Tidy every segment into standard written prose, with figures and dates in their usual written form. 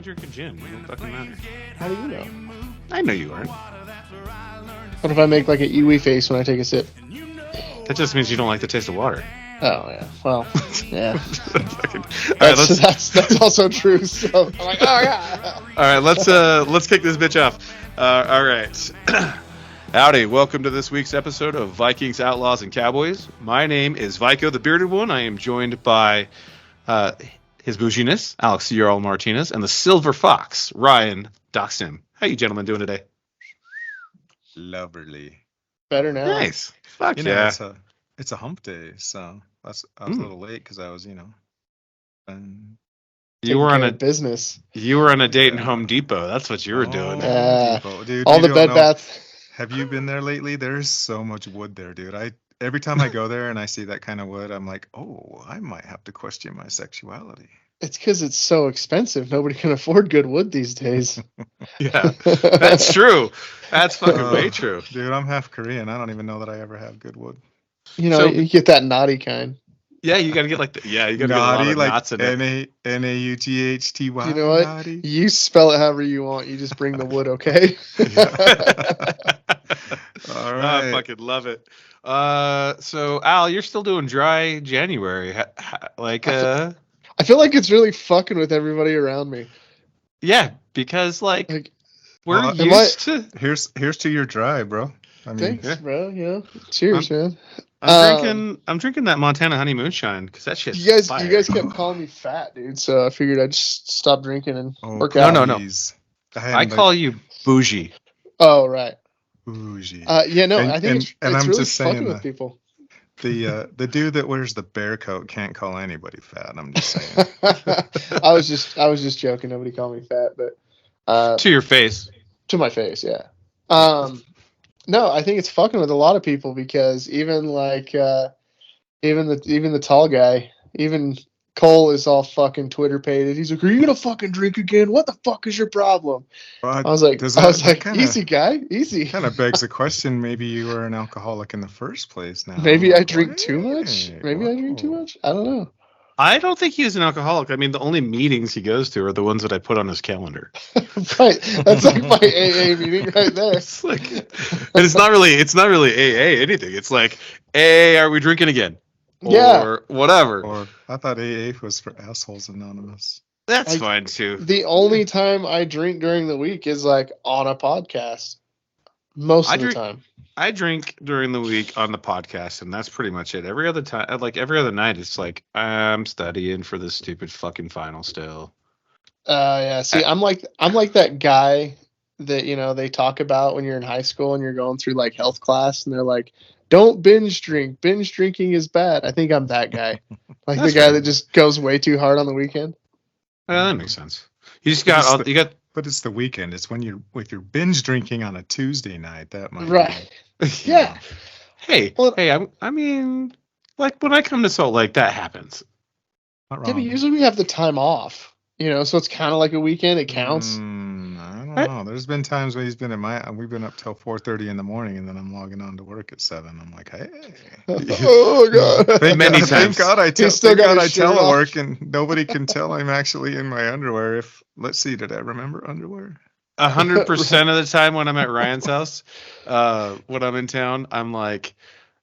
not drinking gin. It don't fucking matter. How do you know? I know you aren't. What if I make like an Iwi face when I take a sip? That just means you don't like the taste of water. Oh yeah. Well, yeah. Fucking- all right, That's also true. So I'm like, oh yeah. All right, let's kick this bitch off. All right. Howdy, welcome to this week's episode of Vikings, Outlaws, and Cowboys. My name is Vico, the bearded one. I am joined by his bouginess, Alex Yarl Martinez, and the Silver Fox, Ryan Doxim. How you gentlemen doing today? Lovely. Better now. Nice. Fuck You know, yeah. it's a hump day, so I was a little late because I was, and You were on a business. You were on a date in Home Depot. That's what you were doing. Dude, All you the don't Bed know. Bath. Have you been there lately? There's so much wood there, dude. Every time I go there and I see that kind of wood, I'm like, oh, I might have to question my sexuality. It's because it's so expensive. Nobody can afford good wood these days. Yeah, that's true. That's fucking way true. Dude, I'm half Korean. I don't even know that I ever have good wood. You get that naughty kind. Yeah, you gotta get like you gotta Naughty, get a lot of like knots in it. Naughty. You know what? Naughty. You spell it however you want. You just bring the wood, okay? All right. I fucking love it. So Al, you're still doing dry January. I feel like it's really fucking with everybody around me. Yeah, because like we're Well, used to. Here's to your dry, bro. I mean, Thanks, bro. Cheers, man. I'm drinking that Montana honey moonshine because that shit's You fire. guys kept calling me fat, dude. So I figured I'd just stop drinking and work no, out. no, no. please. I call you bougie. Oh, right. Bougie. I think it's I'm really just saying fucking with that. people. The dude that wears the bear coat can't call anybody fat. I'm just saying. I was just joking. Nobody called me fat, but To your face. to my face, yeah. No, I think it's fucking with a lot of people because even the tall guy, even Cole is all fucking Twitter pated. He's like, "Are you gonna fucking drink again? What the fuck is your problem?" I was like, easy guy, easy. Kind of begs the question. Maybe you were an alcoholic in the first place. Now. Maybe I drink too much. Maybe I drink too much. I don't know. I don't think he's an alcoholic. I mean, the only meetings he goes to are the ones that I put on his calendar. Right. That's like my AA meeting right there. It's like, and it's not really AA anything. It's like, hey, are we drinking again? Or whatever. Or I thought AA was for Assholes Anonymous. That's fine too. The only time I drink during the week is like on a podcast. Most of the time. I drink during the week on the podcast, and that's pretty much it. Every other time, like every other night, it's like I'm studying for this stupid fucking final still. Yeah. See, I'm like that guy that they talk about when you're in high school and you're going through like health class, and they're like, "Don't binge drink. Binge drinking is bad." I think I'm that guy, like the guy that just goes way too hard on the weekend. That makes sense. But it's the weekend. It's when you're binge drinking on a Tuesday night. That might right. Yeah. Hey, I mean, like when I come to Salt Lake, that happens. Not wrong. Yeah, but usually we have the time off, so it's kind of like a weekend. It counts. I don't know. There's been times when we've been up till 4:30 in the morning, and then I'm logging on to work at 7. I'm like, hey. Oh god. Thank God I He's still got his shirt telework, and nobody can tell I'm actually in my underwear. Let's see, did I remember underwear? 100% of the time when I'm at Ryan's house, when I'm in town, I'm like,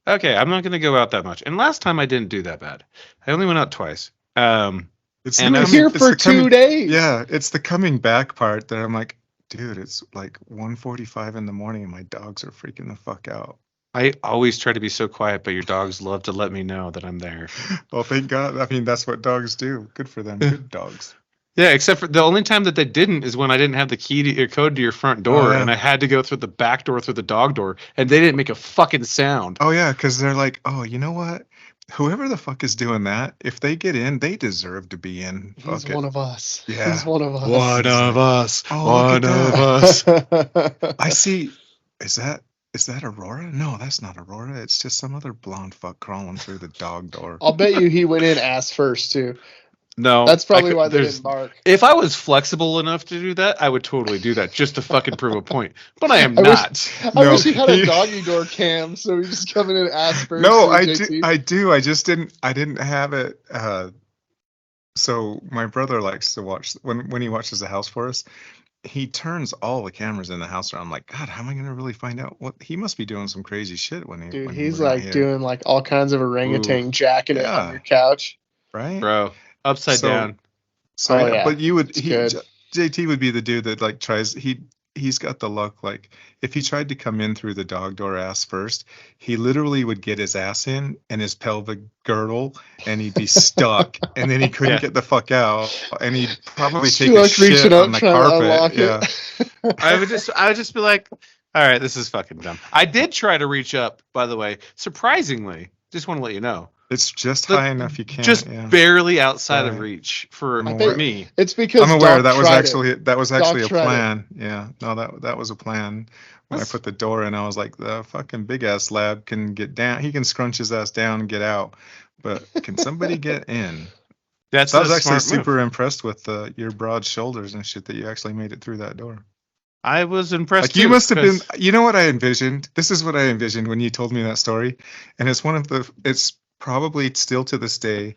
okay, I'm not going to go out that much. And last time I didn't do that bad. I only went out twice. I'm here for 2 days. Yeah, it's the coming back part that I'm like, dude, it's like 1:45 in the morning and my dogs are freaking the fuck out. I always try to be so quiet, but your dogs love to let me know that I'm there. Well, thank God. I mean, that's what dogs do. Good for them. Good dogs. Yeah, except for the only time that they didn't is when I didn't have the key to your code to your front door, and I had to go through the back door through the dog door, and they didn't make a fucking sound. Oh yeah, because they're like, oh, you know what? Whoever the fuck is doing that, if they get in, they deserve to be in. He's one of us. Yeah. He's one of us. One of us. Oh, one of us. I see. Is that Aurora? No, that's not Aurora. It's just some other blonde fuck crawling through the dog door. I'll bet you he went in ass first too. No, that's probably why they didn't bark. If I was flexible enough to do that, I would totally do that just to fucking prove a point. But I am not. I wish he had a doggy door cam, so he's just coming in ass first. No, I do. I just didn't. I didn't have it So my brother likes to watch when he watches the house for us. He turns all the cameras in the house around. I'm like, God, how am I gonna really find out what he must be doing some crazy shit when Dude, we're he's not like here. doing like all kinds of orangutan jacking it on Yeah. your couch. Right? Bro, upside So- down. So Oh, yeah, yeah. but you would It's good. JT would be the dude that like tries he's got the luck, like if he tried to come in through the dog door ass first, he literally would get his ass in and his pelvic girdle and he'd be stuck and then he couldn't Yeah. get the fuck out and he'd probably Just take a like reaching shit up on the trying to carpet. unlock Yeah. it. I would just be like, all right, this is fucking dumb. I did try to reach up, by the way. Surprisingly, just want to let you know. It's just The- high enough you can't. Just yeah. barely outside of Right. reach for I'm aware. me. It's because I'm aware Doc that was tried actually it. that was actually a tried it. plan. Yeah, no, that was a plan. When That's- I put the door in, I was like, the fucking big ass lab can get down. He can scrunch his ass down and get out, but can somebody get in? That's So I was a actually smart move. super impressed with your broad shoulders and shit that you actually made it through that door. I was impressed. Like you too, must have been. 'cause- You know what I envisioned? This is what I envisioned when you told me that story, and it's It's probably still to this day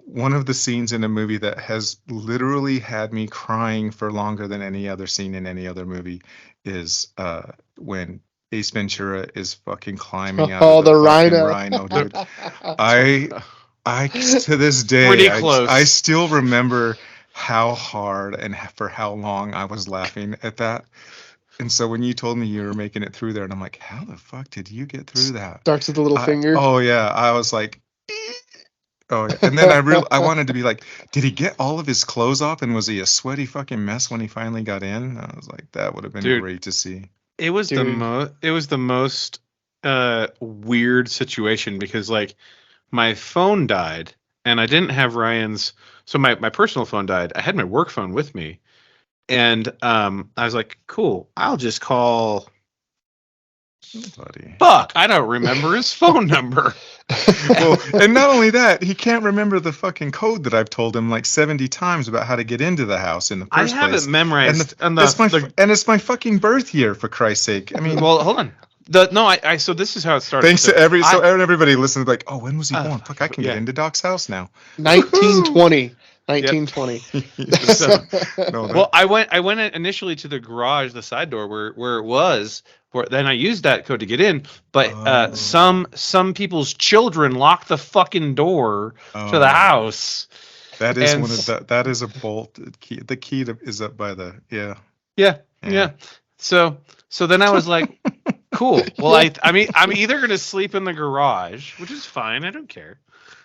one of the scenes in a movie that has literally had me crying for longer than any other scene in any other movie is when Ace Ventura is fucking climbing out Oh, of the the fucking rhino. dude. I to this day Pretty close. I still remember how hard and for how long I was laughing at that. And so when you told me you were making it through there, and I'm like, how the fuck did you get through that? Starts with the little finger. Oh yeah, I was like, oh yeah. And then I wanted to be like, did he get all of his clothes off, and was he a sweaty fucking mess when he finally got in? I was like, that would have been Dude. great to see. It was the Dude. most weird situation because like my phone died and I didn't have Ryan's, so my personal phone died. I had my work phone with me, and I was like, cool, I'll just call. Buddy. Fuck, I don't remember his phone number. Well, and not only that, he can't remember the fucking code that I've told him like 70 times about how to get into the house in the I first have place. it memorized. And it's my fucking birth year, for Christ's sake. I mean, well, hold on. So this is how it started. thanks So to everybody listening, like, oh, when was he Uh, born? Fuck, I can yeah. get into Doc's house now. 1920. 1920. So, no, Well, I went initially to the garage, the side door where it was. Then I used that code to get in, but some people's children locked the fucking door to the house. That is and that is a bolt key. The key is up by the Yeah. So then I was like, cool. Well, I mean, I'm either gonna sleep in the garage, which is fine. I don't care.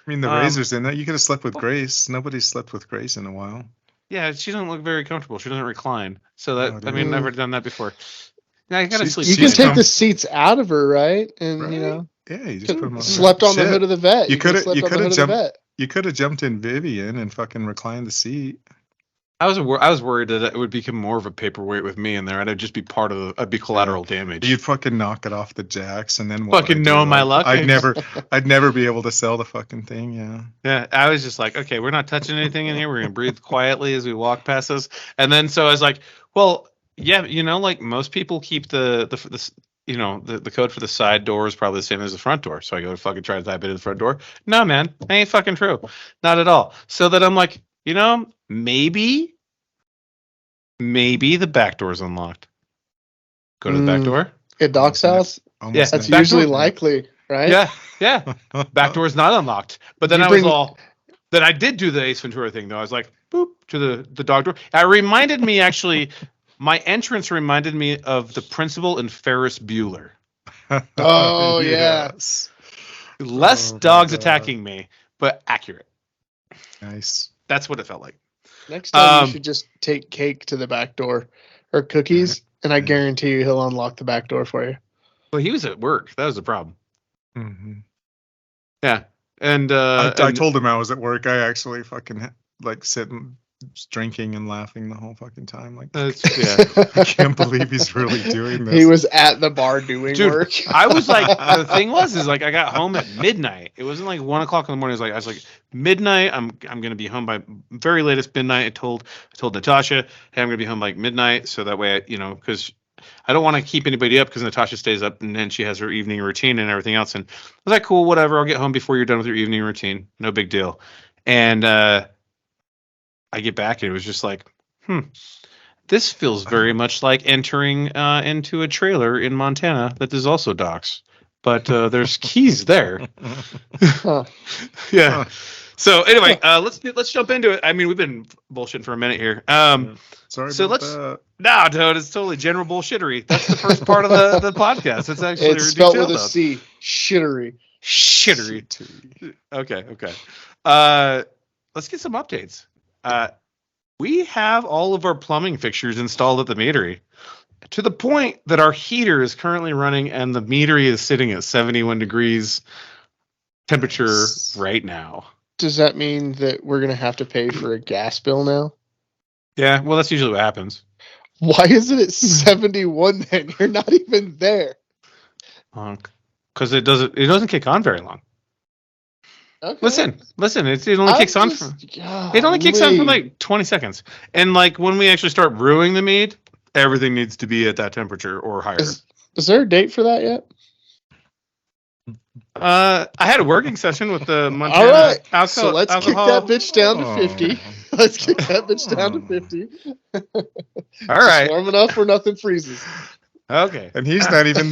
I mean, the razor's in there. You could have slept with Grace. Nobody's slept with Grace in a while. Yeah, she doesn't look very comfortable. She doesn't recline. So that Oh, I mean, dude. never done that before. Now you gotta She's- sleep. You can She's take come- the seats out of her, right? And Right? you know, Yeah, you just put them on. slept on the Shit. hood of the vet. You coulda- slept you on the coulda hood of jumped- the vet. You could have jumped in Vivian and fucking reclined the seat. I was worried that it would become more of a paperweight with me in there, and I'd just be part of I'd be collateral damage. You'd fucking knock it off the jacks, and then what Fucking would I know do? my luck. I'd never be able to sell the fucking thing. Yeah. Yeah, I was just like, okay, we're not touching anything in here. We're gonna breathe quietly as we walk past this. And then so I was like, well, yeah, like most people keep the code for the side door is probably the same as the front door. So I go to fucking try to type it in the front door. No, man, that ain't fucking true. Not at all. So that I'm like, maybe the back door's unlocked. Go to the back door. At Doc's house, Almost that's back usually door. likely, right? Yeah. Back door's not unlocked. But then then I did do the Ace Ventura thing though. I was like, boop to the dog door. It reminded me actually, my entrance reminded me of the principal in Ferris Bueller. Oh, yeah. Yes. Less Oh, my dogs God. attacking me, but accurate. Nice. That's what it felt like. Next time Um, you should just take cake to the back door or cookies, and I guarantee you he'll unlock the back door for you. Well, he was at work. That was the problem. hmm Yeah. And I told him I was at work. I actually fucking like sitting drinking and laughing the whole fucking time. Like, yeah. I can't believe he's really doing this. He was at the bar doing Dude, work. I was like, the thing is like I got home at midnight. It wasn't like 1 o'clock in the morning. I was like midnight. I'm gonna be home by very latest midnight. I told Natasha, hey, I'm gonna be home like midnight, so that way because I don't want to keep anybody up because Natasha stays up and then she has her evening routine and everything else. And I was like, cool, whatever. I'll get home before you're done with your evening routine. No big deal. And I get back and it was just like, this feels very much like entering into a trailer in Montana that is also docks, but there's keys there. Huh. Yeah. So anyway, let's jump into it. I mean, we've been bullshitting for a minute here. Sorry so about let's. that. No, dude, it's totally general bullshittery. That's the first part of the podcast. It's actually It's spelled with a detailed. C. Shittery. Shittery. Okay. Let's get some updates. We have all of our plumbing fixtures installed at the meadery, to the point that our heater is currently running and the meadery is sitting at 71 degrees temperature right now. Does that mean that we're going to have to pay for a gas bill now? Yeah, well, that's usually what happens. Why is it at 71 then? You're not even there. Because it doesn't kick on very long. Okay. Listen, it only kicks on for like 20 seconds. And like when we actually start brewing the mead, everything needs to be at that temperature or higher. Is there a date for that yet? I had a working session with the Montana All right. alcohol. So let's kick that bitch down to 50. Let's kick that bitch down to 50. All right. Warm enough where nothing freezes. Okay. And he's not even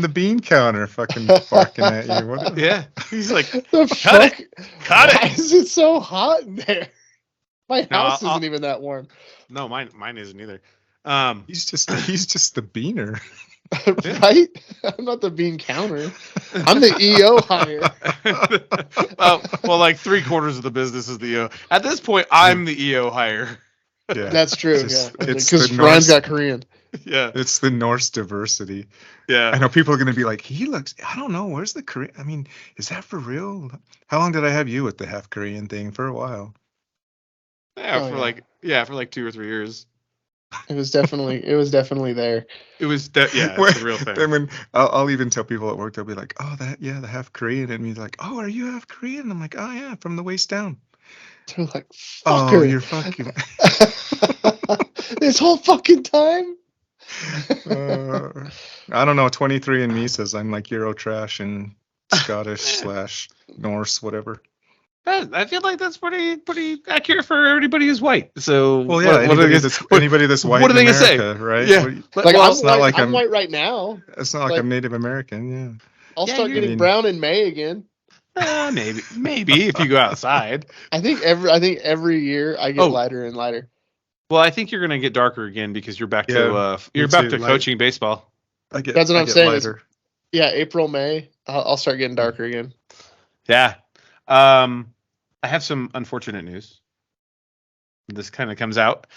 the bean counter fucking barking at you. What? Yeah. He's like, The cut fuck? it. Why is it so hot in there? My house I'll- isn't even that warm. No, mine isn't either. He's just the beaner. Right? I'm not the bean counter. I'm the EO hire. Well, like 3/4 of the business is the EO. At this point, I'm the EO hire. Yeah, That's true. It's Because the Ryan's Norse- got Korean. Yeah. It's the Norse diversity. Yeah. I know people are going to be like, I don't know, where's the Korean? I mean, is that for real? How long did I have you with the half Korean thing? For a while. Yeah, for like 2 or 3 years. It was definitely there. It was it's a real thing. Then when I'll even tell people at work, they'll be like, oh, the half Korean, and me like, oh, are you half Korean? I'm like, oh yeah, from the waist down. They're like, Oh, fucker. you're fucking. This whole fucking time. I don't know. 23andMe says I'm like Eurotrash and Scottish / Norse, whatever. I feel like that's pretty accurate for everybody who's white. So, Well, yeah, anybody that's white what are they in gonna say? America, right? Yeah. Like Well, I'm white right now. It's not like I'm Native American, yeah. I'll start you're- getting brown in May again. maybe if you go outside. I think every year I get lighter and lighter. Well, I think you're gonna get darker again because you're back to me too, coaching baseball. That's what I'm saying. Lighter. Yeah, April, May, I'll start getting darker again. Yeah. I have some unfortunate news. This kind of comes out.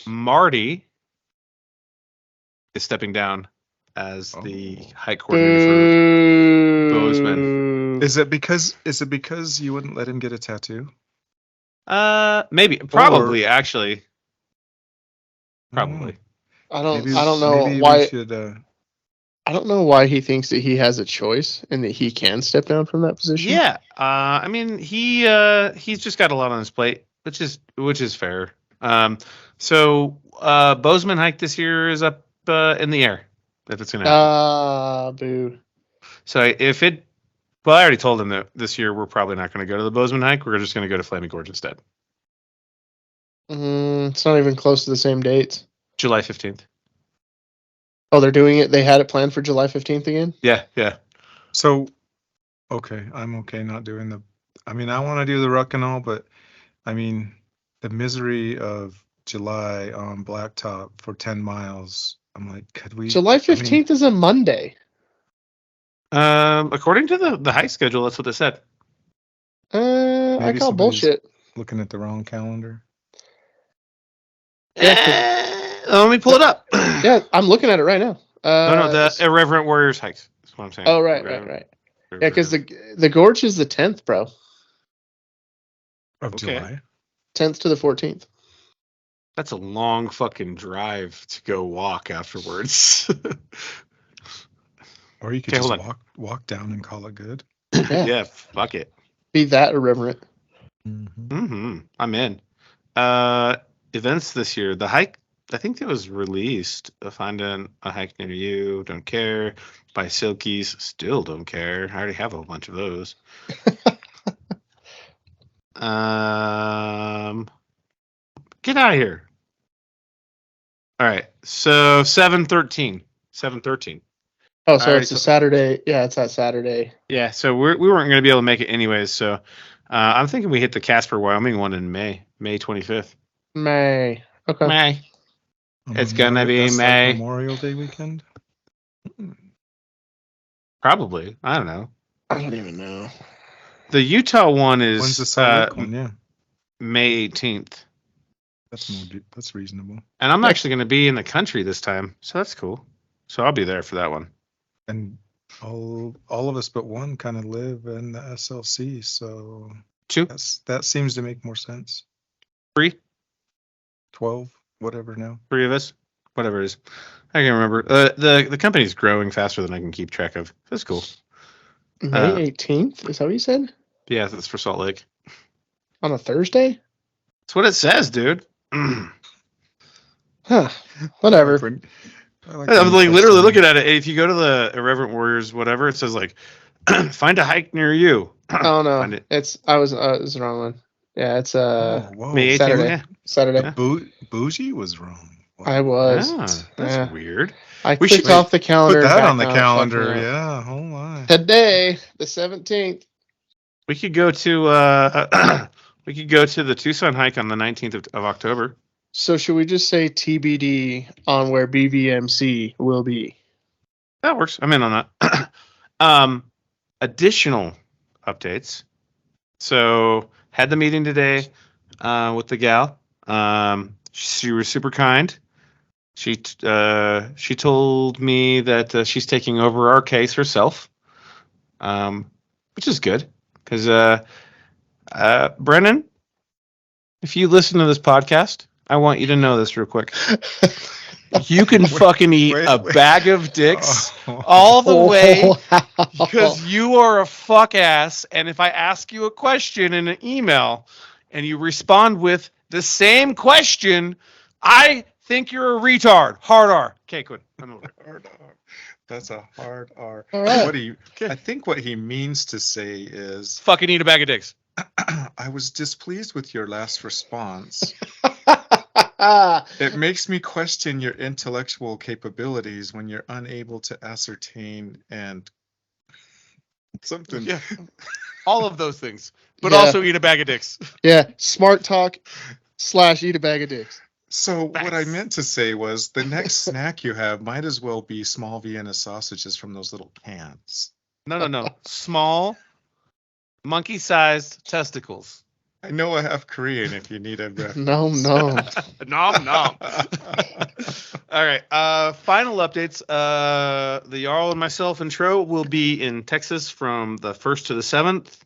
Marty is stepping down as the hike coordinator for Bozeman. Is it because you wouldn't let him get a tattoo? Maybe, probably, actually. Probably. I don't know why. I don't know why he thinks that he has a choice and that he can step down from that position. Yeah. I mean, he's just got a lot on his plate, which is fair. So Bozeman hike this year is up in the air if it's gonna happen. Boo. So I already told him that this year we're probably not going to go to the Bozeman hike. We're just going to go to Flaming Gorge instead. It's not even close to the same dates. July 15th. Oh, they're doing it. They had it planned for July 15th again? Yeah. So, okay, I'm okay not doing the. I mean, I want to do the ruck and all, but I mean, the misery of July on Blacktop for 10 miles. I'm like, could we? July 15th is a Monday. According to the hike schedule, that's what they said. I call bullshit. Looking at the wrong calendar. Let me pull it up. Yeah, I'm looking at it right now. No, the Irreverent Warriors hikes. That's what I'm saying. Oh, right. Yeah, because the Gorge is the 10th, bro. Of July. 10th to the 14th. That's a long fucking drive to go walk afterwards. Or you could just walk down and call it good. Yeah, fuck it. Be that irreverent. I'm in. Events this year. The hike, I think it was released. Find a hike near you. Don't care. Buy Silkies. Still don't care. I already have a whole bunch of those. Get out of here. All right. So 7/13. 7/13. Oh, so it's a Saturday. Yeah, it's that Saturday. Yeah, so we weren't going to be able to make it anyways. So I'm thinking we hit the Casper, Wyoming one in May 25th. May. Okay. May. It's going to be May. Like Memorial Day weekend? Probably. I don't know. I don't even know. The Utah one is When's the Salt Lake one? Yeah. May 18th. That's reasonable. And I'm actually going to be in the country this time, so that's cool. So I'll be there for that one. And all of us but one kind of live in the SLC, so 2. That seems to make more sense. 3. 12, whatever now. 3 of us, whatever it is. I can't remember. The company's growing faster than I can keep track of. That's cool. May 18th? Is that what you said? Yeah, that's for Salt Lake. On a Thursday? That's what it says, dude. Huh. Whatever. I'm like literally looking at it. If you go to the Irreverent Warriors, whatever, it says like, find a hike near you. Oh no, it was the wrong one. Yeah, it's May 18th, Saturday. yeah. Saturday. Yeah. Bougie was wrong. Wow. I was. That's weird. I clicked off the calendar. Put that on the calendar. Yeah, hold on. Today, the 17th. We could go to the Tucson hike on the 19th of October. So should we just say TBD on where BVMC will be? That works. I'm in on that. Additional updates. So had the meeting today with the gal. She was super kind. She told me that she's taking over our case herself, which is good because Brennan, if you listen to this podcast, I want you to know this real quick. You can fucking eat a bag of dicks all the way because you are a fuck ass. And if I ask you a question in an email and you respond with the same question, I think you're a retard. Hard R. Okay, good. Hard R. That's a hard R. All right. I think what he means to say is fucking eat a bag of dicks. I was displeased with your last response. It makes me question your intellectual capabilities when you're unable to ascertain and something. Yeah. All of those things. But also eat a bag of dicks. Yeah. Smart talk / eat a bag of dicks. So what I meant to say was the next snack you have might as well be small Vienna sausages from those little cans. No. Small, monkey-sized testicles. I know I have Korean if you need a reference. No. Nom. All right. Final updates. The Jarl and myself and Tro will be in Texas from the 1st to the 7th.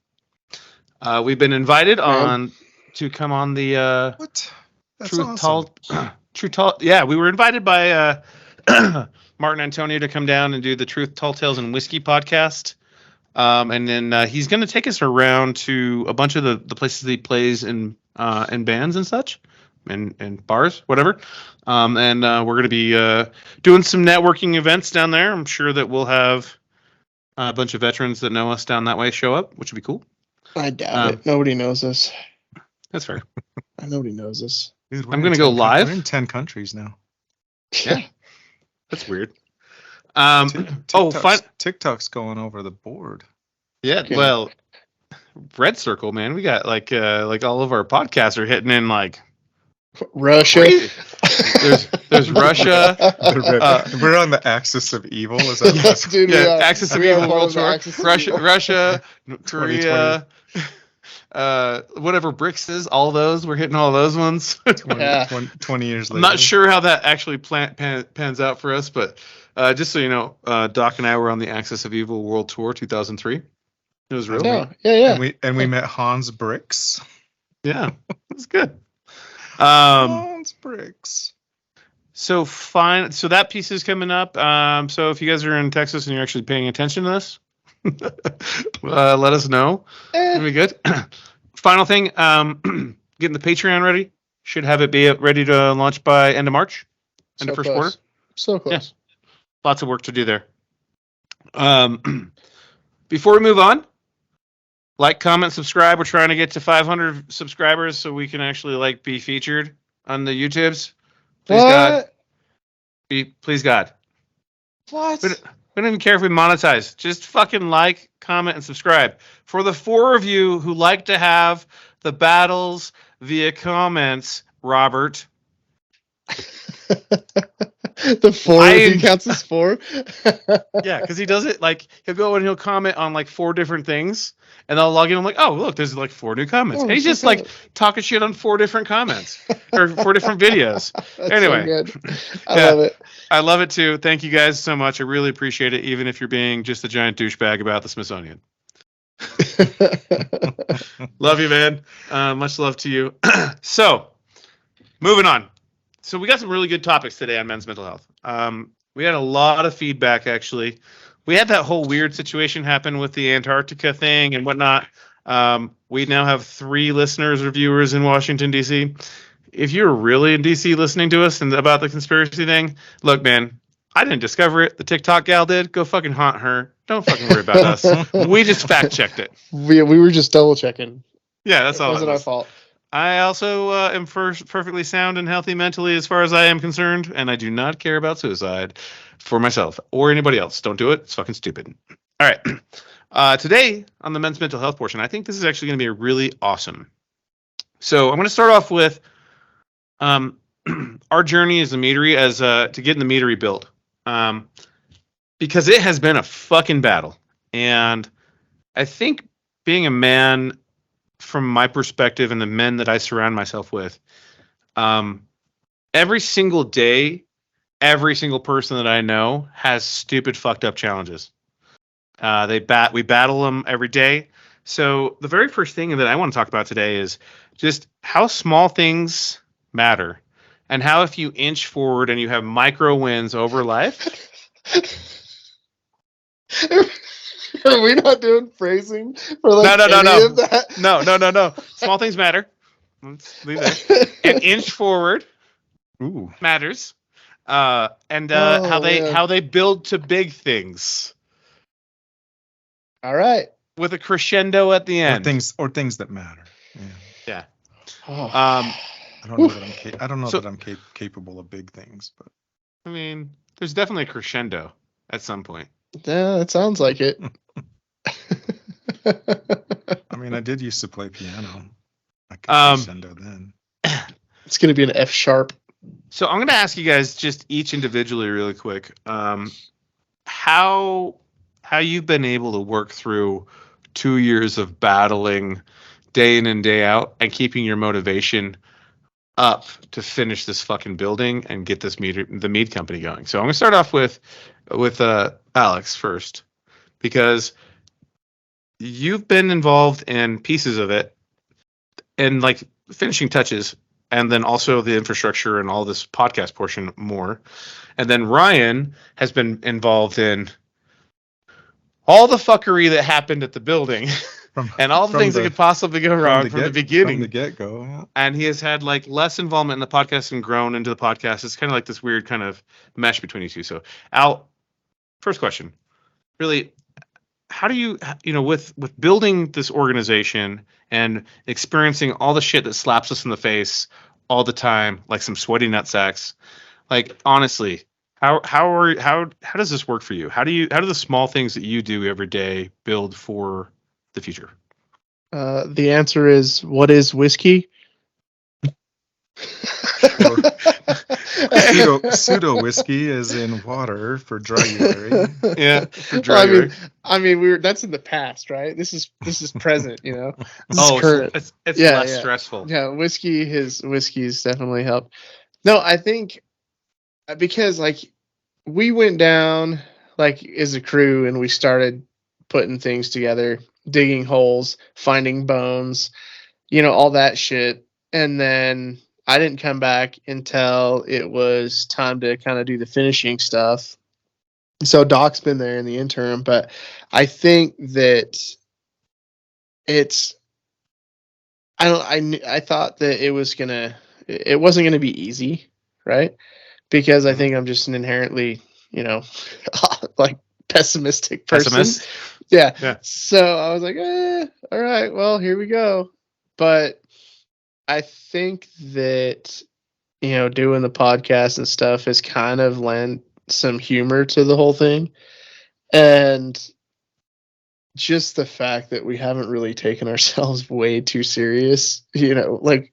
We've been invited to come on the what? That's Truth awesome. True Tall. Yeah, we were invited by Martin Antonio to come down and do the Truth, Tall Tales, and Whiskey podcast. And then he's going to take us around to a bunch of the places he plays in bands and such, and bars, whatever. And we're going to be doing some networking events down there. I'm sure that we'll have a bunch of veterans that know us down that way show up, which would be cool. I doubt it. Nobody knows us. That's fair. Nobody knows us. Dude, I'm going to go live. We're in 10 countries now. Yeah. That's weird. TikTok's going over the board. Yeah, well, Red Circle, man, we got like all of our podcasts are hitting in like Russia. There's Russia. We're on the axis of evil. Is that yes, dude? Yeah, axis of evil world tour. Russia, Korea. Whatever BRICS is, all those we're hitting all those ones. 20 years later. I'm not sure how that actually pans out for us, but just so you know, Doc and I were on the Axis of Evil World Tour 2003. It was real. Yeah. And we met Hans Bricks. Yeah, it was good. Hans Bricks. So fine. So that piece is coming up. So if you guys are in Texas and you're actually paying attention to this, let us know. It'll be good. Final thing, getting the Patreon ready. Should have it be ready to launch by end of March, end of first quarter. So close. Yes. Lots of work to do there. Before we move on, Like, comment, subscribe. We're trying to get to 500 subscribers so we can actually like be featured on the YouTubes. Please God, please God. What? We don't even care if we monetize. Just fucking like, comment, and subscribe. For the 4 of you who like to have the battles via comments, Robert. The 4 he counts as 4. Yeah, because he does it like he'll go and he'll comment on like 4 different things, and I'll log in. I'm like, oh look, there's like 4 new comments, and he's just like talking shit on 4 different comments or 4 different videos. Anyway, so good. I love it. I love it too. Thank you guys so much. I really appreciate it, even if you're being just a giant douchebag about the Smithsonian. Love you, man. Much love to you. So, moving on. So we got some really good topics today on men's mental health. We had a lot of feedback, actually. We had that whole weird situation happen with the Antarctica thing and whatnot. We now have 3 listeners or viewers in Washington, D.C. If you're really in D.C. listening to us and about the conspiracy thing, look, man, I didn't discover it. The TikTok gal did. Go fucking haunt her. Don't fucking worry about us. We just fact-checked it. We were just double-checking. Yeah, that's all. It wasn't our fault. I also am perfectly sound and healthy mentally as far as I am concerned, and I do not care about suicide for myself or anybody else. Don't do it. It's fucking stupid. All right. Today, on the men's mental health portion, I think this is actually going to be really awesome. So I'm going to start off with our journey as a meadery, to get in the meadery build, because it has been a fucking battle. And I think being a man, from my perspective and the men that I surround myself with, every single day, every single person that I know has stupid fucked up challenges. We battle them every day. So the very first thing that I want to talk about today is just how small things matter, and how if you inch forward and you have micro wins over life. Are we not doing phrasing for like No. of that? No. Small things matter. Let's leave that. An inch forward matters. How they build to big things. All right. With a crescendo at the end. Or things that matter. Yeah. Oh. I don't know that I'm capable of big things, but I mean, there's definitely a crescendo at some point. Yeah, it sounds like it. I mean, I did used to play piano. I could crescendo then. It's going to be an F sharp. So I'm going to ask you guys just each individually really quick, how you've been able to work through 2 years of battling day in and day out and keeping your motivation up to finish this fucking building and get the mead company going. So I'm going to start off with Alex first, because you've been involved in pieces of it and like finishing touches, and then also the infrastructure and all this podcast portion more. And then Ryan has been involved in all the fuckery that happened at the building and all the things that could possibly go wrong from the beginning. From the get-go, yeah. And he has had like less involvement in the podcast and grown into the podcast. It's kind of like this weird kind of mesh between you two. So Al, first question, really, how do you with building this organization and experiencing all the shit that slaps us in the face all the time, like some sweaty nutsacks, like honestly, how does this work for you? How do the small things that you do every day build for the future? The answer is, what is whiskey? Pseudo whiskey is in water for January. Yeah, for January. I mean, that's in the past, right? This is present, This is current. So it's less stressful. Yeah, whiskey's definitely helped. No, I think because like we went down like as a crew and we started putting things together, digging holes, finding bones, all that shit, and then I didn't come back until it was time to kind of do the finishing stuff. So Doc's been there in the interim, but I think that I thought that it wasn't gonna be easy, right? Because I think I'm just an inherently, like pessimistic person. Pessimist? Yeah. Yeah. So I was like, all right, well, here we go. But I think that, doing the podcast and stuff has kind of lent some humor to the whole thing. And just the fact that we haven't really taken ourselves way too serious, like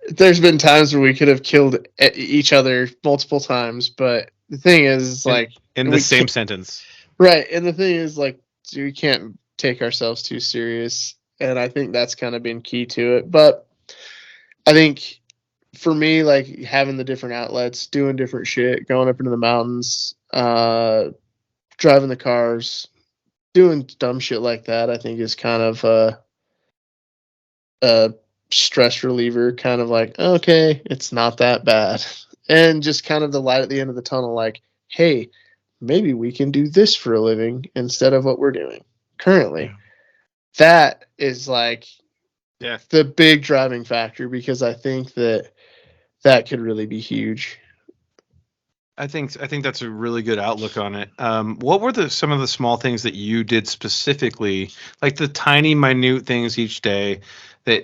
there's been times where we could have killed each other multiple times, but the thing is, like, in the same sentence, right? And the thing is, like, we can't take ourselves too serious, and I think that's kind of been key to it. But I think for me, like, having the different outlets, doing different shit, going up into the mountains, driving the cars, doing dumb shit like that, I think is kind of a stress reliever, kind of like, okay, it's not that bad. And just kind of the light at the end of the tunnel, like, hey, maybe we can do this for a living instead of what we're doing currently. Yeah. That is like yeah, the big driving factor, because I think that could really be huge. I think that's a really good outlook on it. What were some of the small things that you did specifically, like the tiny, minute things each day that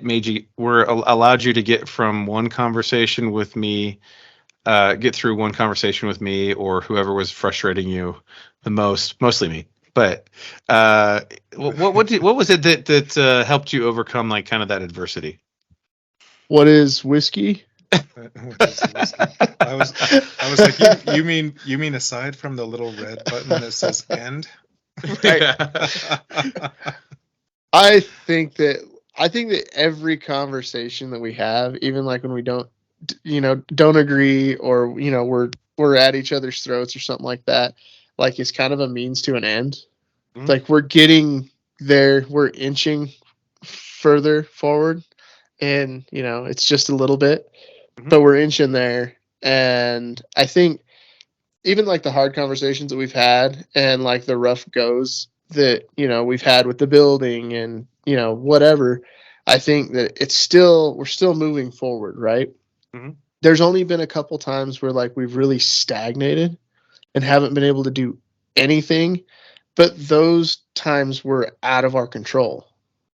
allowed you to get from one conversation with me, get through one conversation with me or whoever was frustrating you the most, mostly me. But what was it that helped you overcome like kind of that adversity? What is whiskey? What is whiskey? I was like, you mean aside from the little red button that says end? Yeah. I think that every conversation that we have, even like when we don't agree, or we're at each other's throats or something like that, like, is kind of a means to an end. Mhm. Like, we're getting there, we're inching further forward, and it's just a little bit, but we're inching there. And I think even like the hard conversations that we've had, and like the rough goes that we've had with the building, and whatever, I think that we're still moving forward, right? Mhm. There's only been a couple times where, like, we've really stagnated and haven't been able to do anything, but those times were out of our control.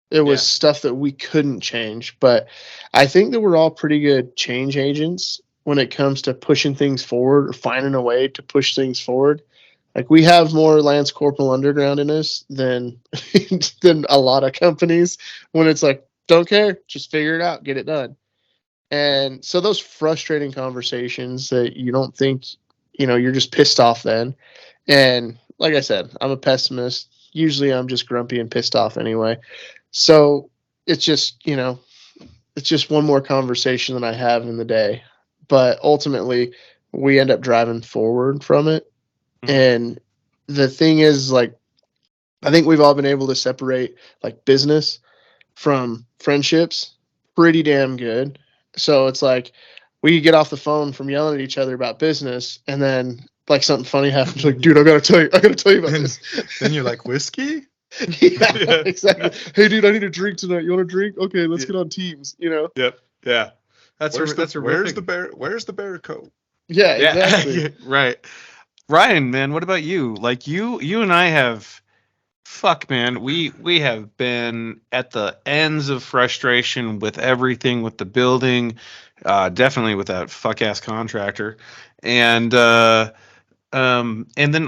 It was stuff that we couldn't change. But I think that we're all pretty good change agents when it comes to pushing things forward or finding a way to push things forward. Like, we have more Lance Corporal Underground in us than than a lot of companies, when it's like, don't care, just figure it out, get it done. And so those frustrating conversations that you don't think, you're just pissed off then. And like I said, I'm a pessimist. Usually I'm just grumpy and pissed off anyway. So it's just, it's just one more conversation that I have in the day. But ultimately, we end up driving forward from it. Mhm. And the thing is, like, I think we've all been able to separate, like, business from friendships pretty damn good. So it's like, we could get off the phone from yelling at each other about business, and then, like, something funny happens, like, dude, I gotta tell you about this. Then you're like, whiskey? Yeah, exactly. Hey, dude, I need a drink tonight. You want a drink? Okay, let's get on Teams. Yep. Yeah. Where's Where's the bear coat? Yeah, exactly. Right. Ryan, man, what about you? Like, you and I have, fuck, man, we have been at the ends of frustration with everything, with the building, definitely with that fuck ass contractor, and then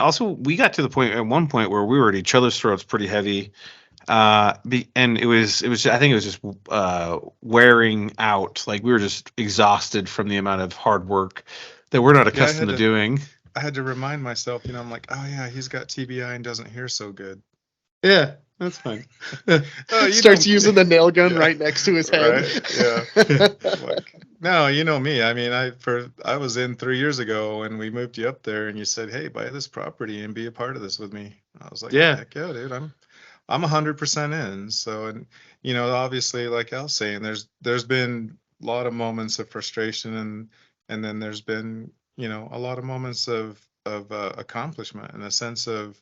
also we got to the point at one point where we were at each other's throats pretty heavy, and it was I think it was just wearing out. Like, we were just exhausted from the amount of hard work that we're not accustomed to doing. I had to remind myself, I'm like, oh yeah, he's got TBI and doesn't hear so good. Yeah, that's fine. Starts using the nail gun right next to his head. Right? Yeah. Like, no, you know me. I mean, I was in 3 years ago and we moved you up there, and you said, hey, buy this property and be a part of this with me. I was like, Yeah. heck yeah, dude, I'm 100% in. So, and obviously, like Al's saying, there's been a lot of moments of frustration, and then there's been a lot of moments of accomplishment and a sense of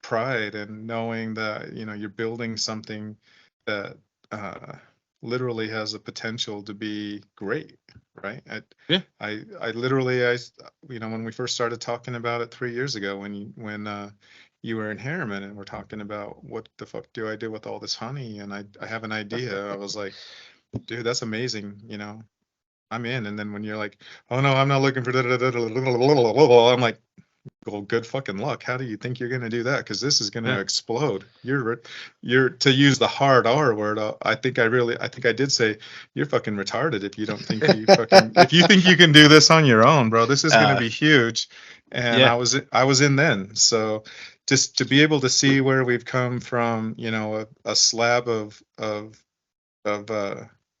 pride, and knowing that you're building something that literally has a potential to be great, right? I literally, when we first started talking about it 3 years ago, when you were in Harriman and we're talking about what the fuck do I do with all this honey, and I have an idea. I was like, dude, that's amazing, I'm in. And then when you're like, oh no, I'm not looking for I'm like, well, good fucking luck. How do you think you're going to do that? Because this is going to explode. You're to use the hard R word. I think I did say you're fucking retarded if you don't think if you think you can do this on your own, bro. This is going to be huge. And I was in then. So just to be able to see where we've come from, a slab of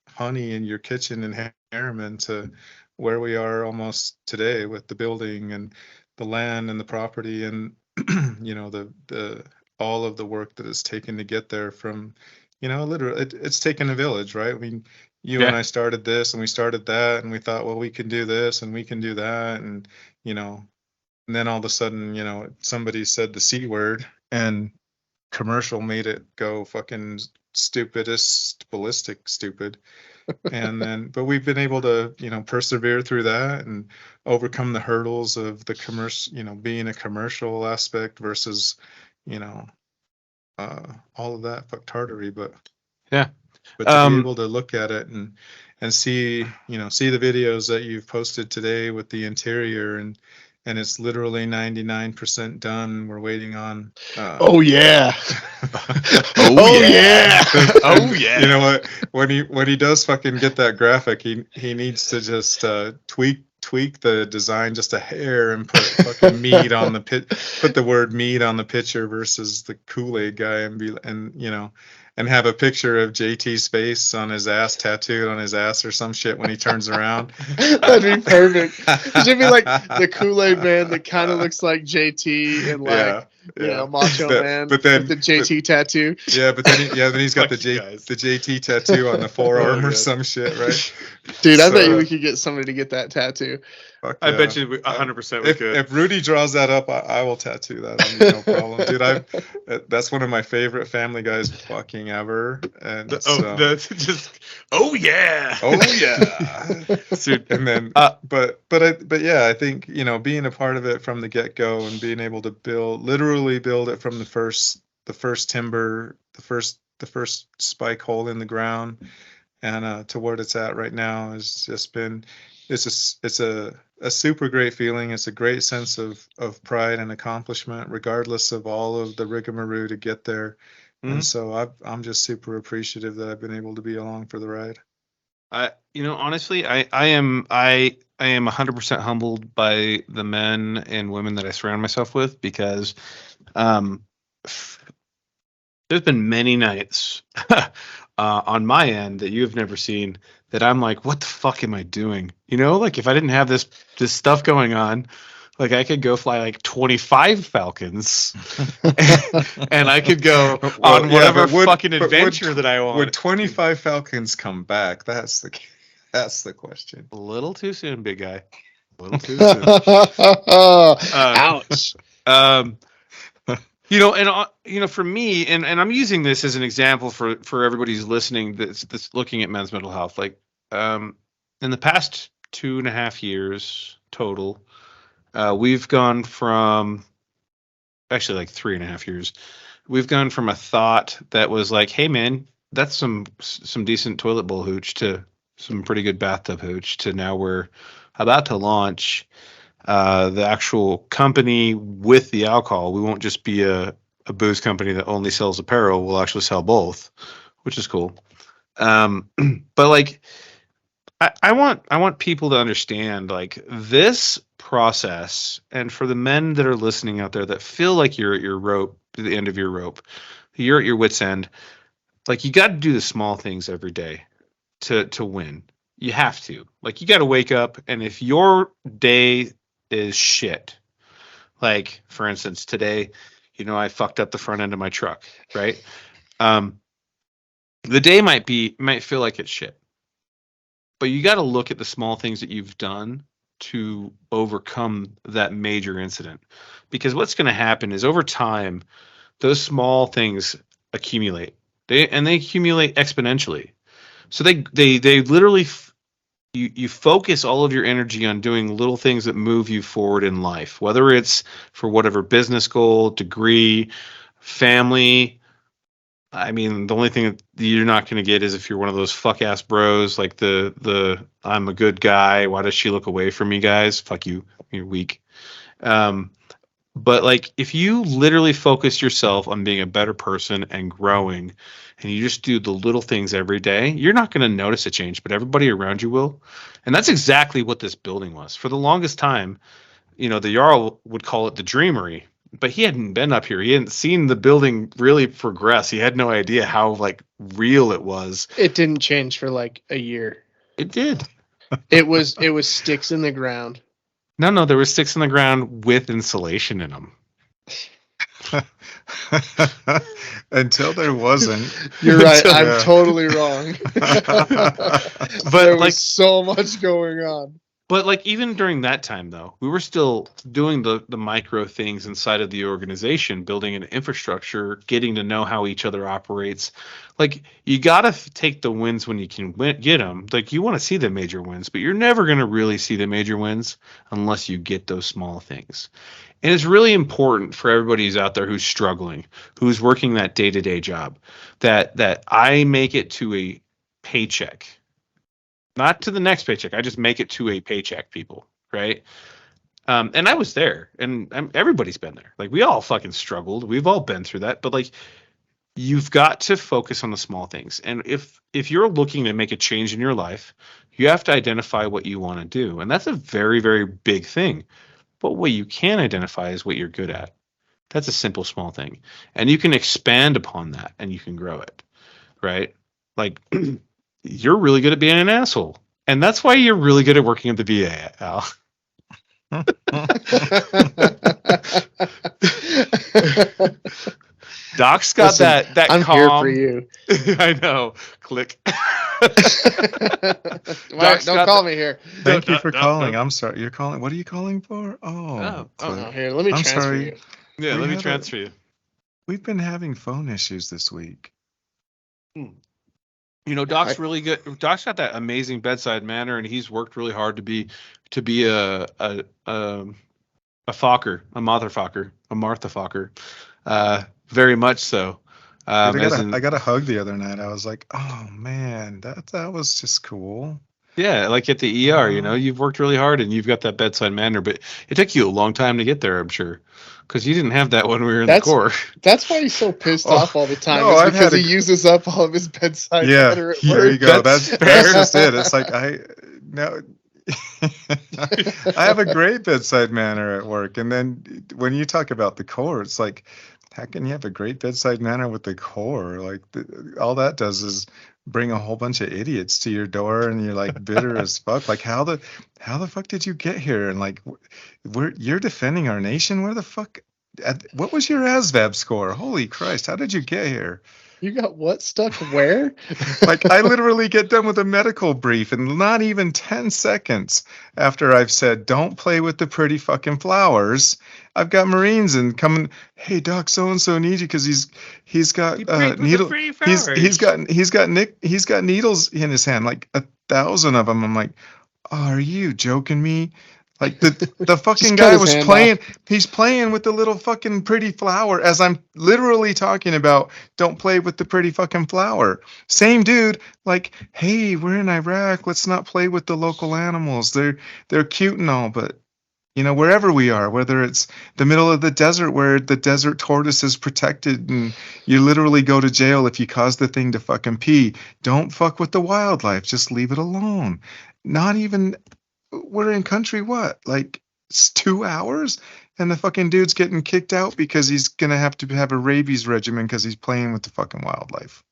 honey in your kitchen in Harriman to where we are almost today with the building and the land and the property and the all of the work that is taken to get there from literally it's taken a village, right? I mean, you and I started this and we started that and we thought, well, we can do this and we can do that, and and then all of a sudden somebody said the C word and commercial made it go fucking stupidest ballistic stupid. And then but we've been able to persevere through that and overcome the hurdles of the commercial, being a commercial aspect versus all of that fucktardery. But to be able to look at it and see see the videos that you've posted today with the interior, and it's literally 99% done. We're waiting on. Oh yeah. Oh yeah. Oh yeah. You know what? When he does fucking get that graphic, he needs to just tweak the design just a hair and put fucking meat on the put the word meat on the picture versus the Kool-Aid guy, and have a picture of JT's face on his ass tattooed on his ass or some shit when he turns around. That'd be perfect. It should be like the Kool-Aid man that kind of looks like JT and Macho Man, but then with the JT tattoo. Yeah, but then he's got the JT tattoo on the forearm or some shit, right? Dude, I bet you we could get somebody to get that tattoo. I bet you 100% we could. If Rudy draws that up, I will tattoo that. I mean, no problem, dude. That's one of my favorite Family Guys fucking ever. And oh yeah, and then but yeah, I think being a part of it from the get go and being able to literally build it from the first timber, the first spike hole in the ground, and to where it's at right now has just been. It's a super great feeling. It's a great sense of pride and accomplishment, regardless of all of the rigmarole to get there. Mm-hmm. And so I'm just super appreciative that I've been able to be along for the ride. Honestly, I am 100% humbled by the men and women that I surround myself with, because there's been many nights on my end that you have never seen that I'm like, what the fuck am I doing? Like if I didn't have this stuff going on, like I could go fly like 25 Falcons and I could go on whatever fucking adventure that I want. Would 25 Falcons come back? That's the question. A little too soon, big guy. A little too soon. Ouch. For me, and I'm using this as an example for everybody who's listening that's looking at men's mental health. Like, in the past 2.5 years total, we've gone from, actually like 3.5 years, we've gone from a thought that was like, hey man, that's some decent toilet bowl hooch to some pretty good bathtub hooch, to now we're about to launch the actual company with the alcohol. We won't just be a booze company that only sells apparel. We'll actually sell both, which is cool. But like, I want people to understand like this process, and for the men that are listening out there that feel like you're at your rope, the end of your rope, you're at your wit's end. Like you got to do the small things every day to win. You have to. Like you got to wake up, and if your day is shit, like for instance today, I fucked up the front end of my truck, right? The day might feel like it's shit, but you got to look at the small things that you've done to overcome that major incident, because what's going to happen is over time those small things accumulate. They accumulate exponentially. So they literally you focus all of your energy on doing little things that move you forward in life, whether it's for whatever business goal, degree, family. I mean, the only thing that you're not going to get is if you're one of those fuck ass bros, like the I'm a good guy, why does she look away from me guys? Fuck you, you're weak. Um, but like if you literally focus yourself on being a better person and growing, and you just do the little things every day, you're not going to notice a change, but everybody around you will. And that's exactly what this building was. For the longest time, the Jarl would call it the Dreamery, but he hadn't been up here. He hadn't seen the building really progress. He had no idea how like real it was. It didn't change for like a year. It did. It was sticks in the ground. No, there were sticks in the ground with insulation in them. Until there wasn't. You're right. I'm totally wrong. But there was so much going on. But like even during that time though, we were still doing the micro things inside of the organization, building an infrastructure, getting to know how each other operates. Like you got to take the wins when you can get them. Like you want to see the major wins, but you're never going to really see the major wins unless you get those small things. And it's really important for everybody who's out there who's struggling, who's working that day-to-day job, that I make it to a paycheck. Not to the next paycheck. I just make it to a paycheck, people, right? And I was there, and everybody's been there. Like we all fucking struggled. We've all been through that. But like, you've got to focus on the small things. And if you're looking to make a change in your life, you have to identify what you want to do, and that's a very, very big thing. But what you can identify is what you're good at. That's a simple, small thing, and you can expand upon that, and you can grow it, right? Like. You're really good at being an asshole. And that's why you're really good at working at the VA, Al. Doc's got Listen, that I'm calm. here for you. I know. Click. Don't call me here. Thank you for calling. I'm sorry. You're calling. What are you calling for? Oh, here. Let me transfer you. Yeah, let me transfer you. We've been having phone issues this week. Doc's really good. Doc's got that amazing bedside manner, and he's worked really hard to be a Fokker, a motherfucker, a Martha Fokker. Very much so. I got a hug the other night. I was like, oh man, that was just cool. Yeah, like at the ER, you've worked really hard and you've got that bedside manner, but it took you a long time to get there, I'm sure, because you didn't have that when we were in the Corps. That's why he's so pissed off all the time. No, because he uses up all of his bedside manner at work. There you go. That's just it. It's like I have a great bedside manner at work, and then when you talk about the Corps, it's like, how can you have a great bedside manner with the Corps? Like all that does is bring a whole bunch of idiots to your door, and you're like bitter as fuck. Like how the fuck did you get here? And like, you're defending our nation. Where the fuck? What was your ASVAB score? Holy Christ! How did you get here? You got what stuck where? Like I literally get done with a medical brief, and not even 10 seconds after I've said, "Don't play with the pretty fucking flowers," I've got Marines and coming. Hey, Doc, so and so needs you because he's got needles. He's got needles in his hand, like 1,000 of them. I'm like, oh, are you joking me? Like the fucking guy was playing. He's playing with the little fucking pretty flower as I'm literally talking about. Don't play with the pretty fucking flower. Same dude. Like, hey, we're in Iraq. Let's not play with the local animals. They're cute and all, but wherever we are, whether it's the middle of the desert where the desert tortoise is protected and you literally go to jail if you cause the thing to fucking pee. Don't fuck with the wildlife. Just leave it alone. Not even. We're in country, what? Like it's 2 hours? And the fucking dude's getting kicked out because he's going to have a rabies regimen because he's playing with the fucking wildlife.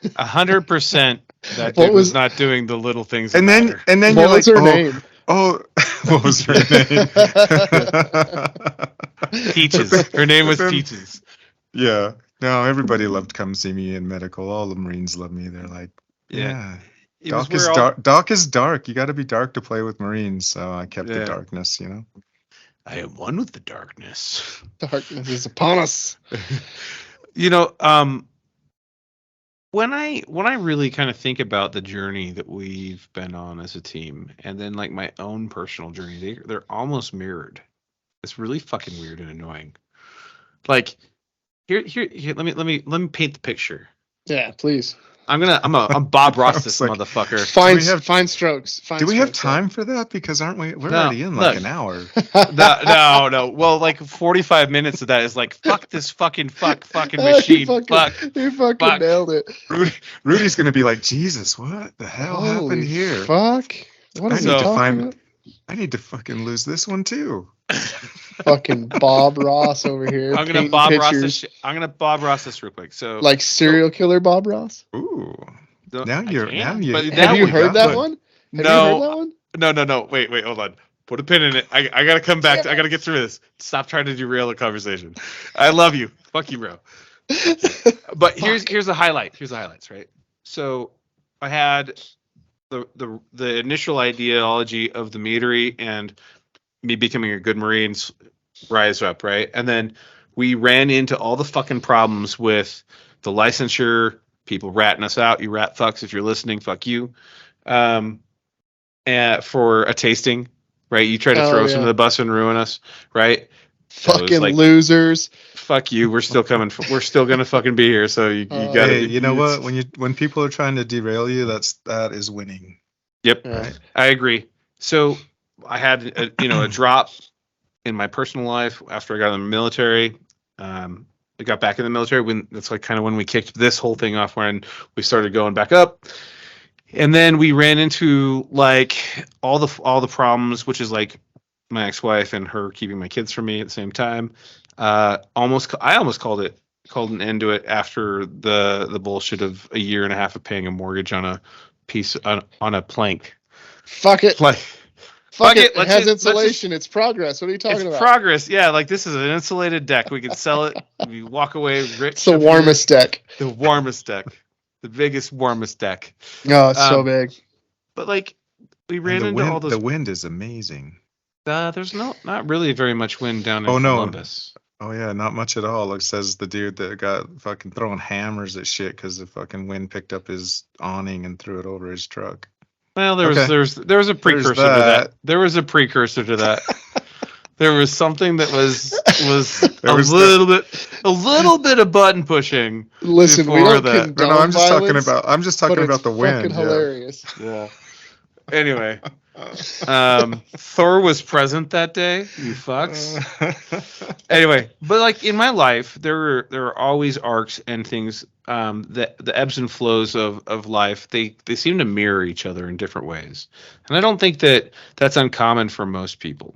100% that dude was not doing the little things. And then what you're was like, her name? Oh, what was her name? Peaches. Her name was Peaches. Yeah. No, everybody loved to come see me in medical. All the Marines love me. They're like, yeah. Doc is dark. Doc is dark. You got to be dark to play with Marines. So I kept the darkness, I am one with the darkness. Darkness is upon us. when I really kind of think about the journey that we've been on as a team, and then like my own personal journey, they're almost mirrored. It's really fucking weird and annoying. Like here, let me paint the picture. Yeah, please. I'm Bob Ross was this like, motherfucker. Fine strokes. Do we have time for that? Because aren't we? We're No, already in look. like an hour. No. Well, like 45 minutes of that is like fuck this fucking machine. You fucking nailed it. Rudy's gonna be like, Jesus, what the hell happened Holy here? fuck! What I are need you to talking find. about? I need to fucking lose this one too. Fucking Bob Ross over here. I'm gonna painting Bob Ross pictures. this. I'm gonna Bob Ross this real quick. So Like serial killer Bob Ross. Ooh. Don't- Now I you're can, now you. but now Have you we heard got that one? Have No. you heard that one? No. Wait, hold on. Put a pin in it. I gotta come back. I gotta get through this. Stop trying to derail the conversation. I love you. Fuck you, bro. But here's the highlight. Here's the highlights, right? So I had the initial ideology of the meadery and me becoming a good Marines rise up, right? And then we ran into all the fucking problems with the licensure, people ratting us out. You rat fucks if you're listening, fuck you. And for a tasting, right? You try to throw us under the bus and ruin us, right? Fucking losers. Fuck you. We're still coming. We're still gonna fucking be here. So you gotta. Hey, you know what? When people are trying to derail you, that is winning. Yep. Right. I agree. So I had a drop in my personal life after I got in the military. I got back in the military that's like kind of when we kicked this whole thing off, when we started going back up. And then we ran into like all the problems, which is like my ex-wife and her keeping my kids from me at the same time. I almost called an end to it after the bullshit of a year and a half of paying a mortgage on a piece on a plank. Fuck it. Like, fuck it. It has insulation. It's progress. What are you talking about? Progress. Yeah, like this is an insulated deck. We can sell it. We walk away rich. It's the warmest deck. The warmest deck. The biggest, warmest deck. Oh, it's so big. But like we ran into all those. The wind is amazing. There's not really very much wind down in Columbus. Oh yeah, not much at all. Like says the dude that got fucking throwing hammers at shit because the fucking wind picked up his awning and threw it over his truck. Well, there was a precursor to that. There was a precursor to that. There was something that was a little bit of button pushing. Listen, we don't condone no, I'm just violence, talking about the wind. Fucking hilarious. Yeah. Anyway, Thor was present that day. You fucks. Anyway, but like in my life, there are always arcs and things. The ebbs and flows of life, they seem to mirror each other in different ways, and I don't think that's uncommon for most people.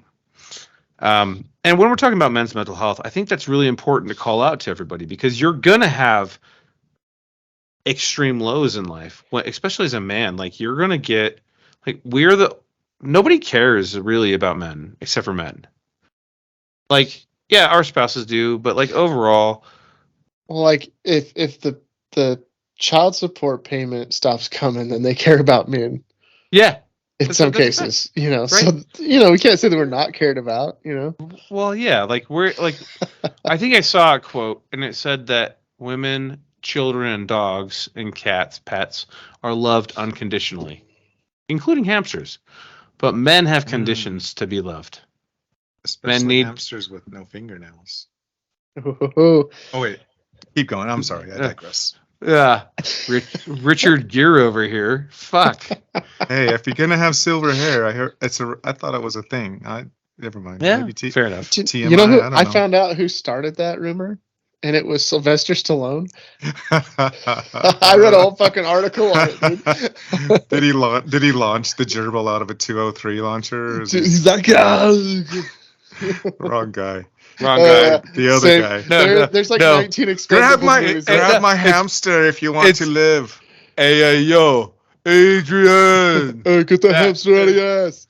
And when we're talking about men's mental health, I think that's really important to call out to everybody, because you're gonna have extreme lows in life, especially as a man. Like you're gonna get like nobody cares really about men except for men. Like, yeah, our spouses do, but like overall, well, like if the child support payment stops coming, then they care about men. Yeah. In some cases, right? So we can't say that we're not cared about, Well, yeah, like we're like, I think I saw a quote and it said that women, children, and dogs and cats, pets, are loved unconditionally, including hamsters. But men have conditions to be loved. Especially hamsters with no fingernails. Oh wait, keep going. I'm sorry, I digress. Yeah, Richard Gere over here. Fuck. Hey, if you're gonna have silver hair, I thought it was a thing. Never mind. Yeah, maybe fair enough. TMI, you know who I I found out who started that rumor, and it was Sylvester Stallone. I read a whole fucking article on it, dude. Did he launch the gerbil out of a 203 launcher? He's like, wrong guy. Wrong guy. The other guy. There's like 19 expensive movies. Grab my hamster if you want to live. Hey, yo, Adrian. Get the hamster out of your ass.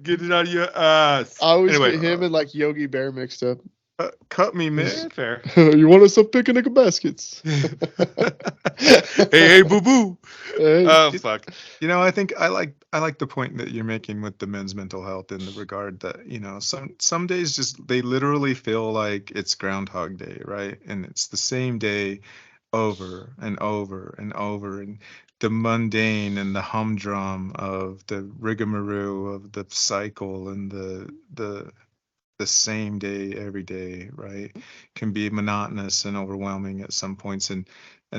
Get it out of your ass. I always get him and like Yogi Bear mixed up. Cut me, man. Yeah, fair. You want us some picnic baskets? hey, boo boo. Hey. Oh fuck. I think I like the point that you're making with the men's mental health in the regard that some days just they literally feel like it's Groundhog Day, right? And it's the same day over and over and over, and the mundane and the humdrum of the rigmarole of the cycle and the same day every day, right, can be monotonous and overwhelming at some points, and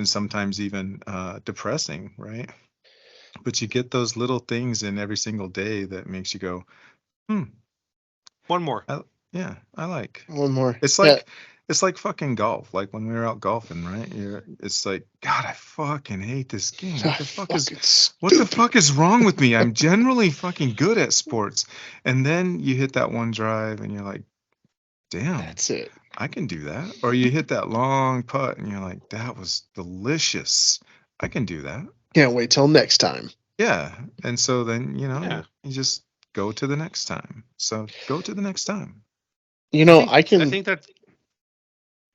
sometimes even depressing, right? But you get those little things in every single day that makes you go, One more. yeah, I like. One more. It's like it's like fucking golf. Like when we were out golfing, right? It's like, God, I fucking hate this game. What the fuck is wrong with me? I'm generally fucking good at sports. And then you hit that one drive and you're like, damn, That's it. I can do that. Or you hit that long putt and you're like, that was delicious. I can do that. Can't wait till next time. Yeah. And so then, Yeah. you just go to the next time. So go to the next time. I think that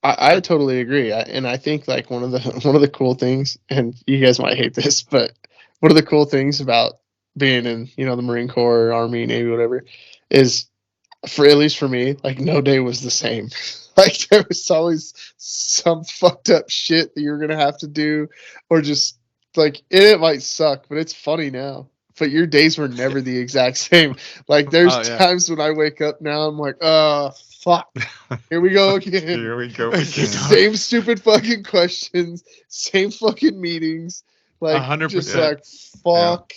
I totally agree. And I think like one of the cool things, and you guys might hate this, but one of the cool things about being in, the Marine Corps, Army, Navy, whatever, is at least for me, like no day was the same. Like there was always some fucked up shit that you're going to have to do, or just like it might suck, but it's funny now. But your days were never the exact same. Like there's times when I wake up now, I'm like, fuck. Here we go again. Here we go again. Same stupid fucking questions, same fucking meetings. Like 100%. just like fuck.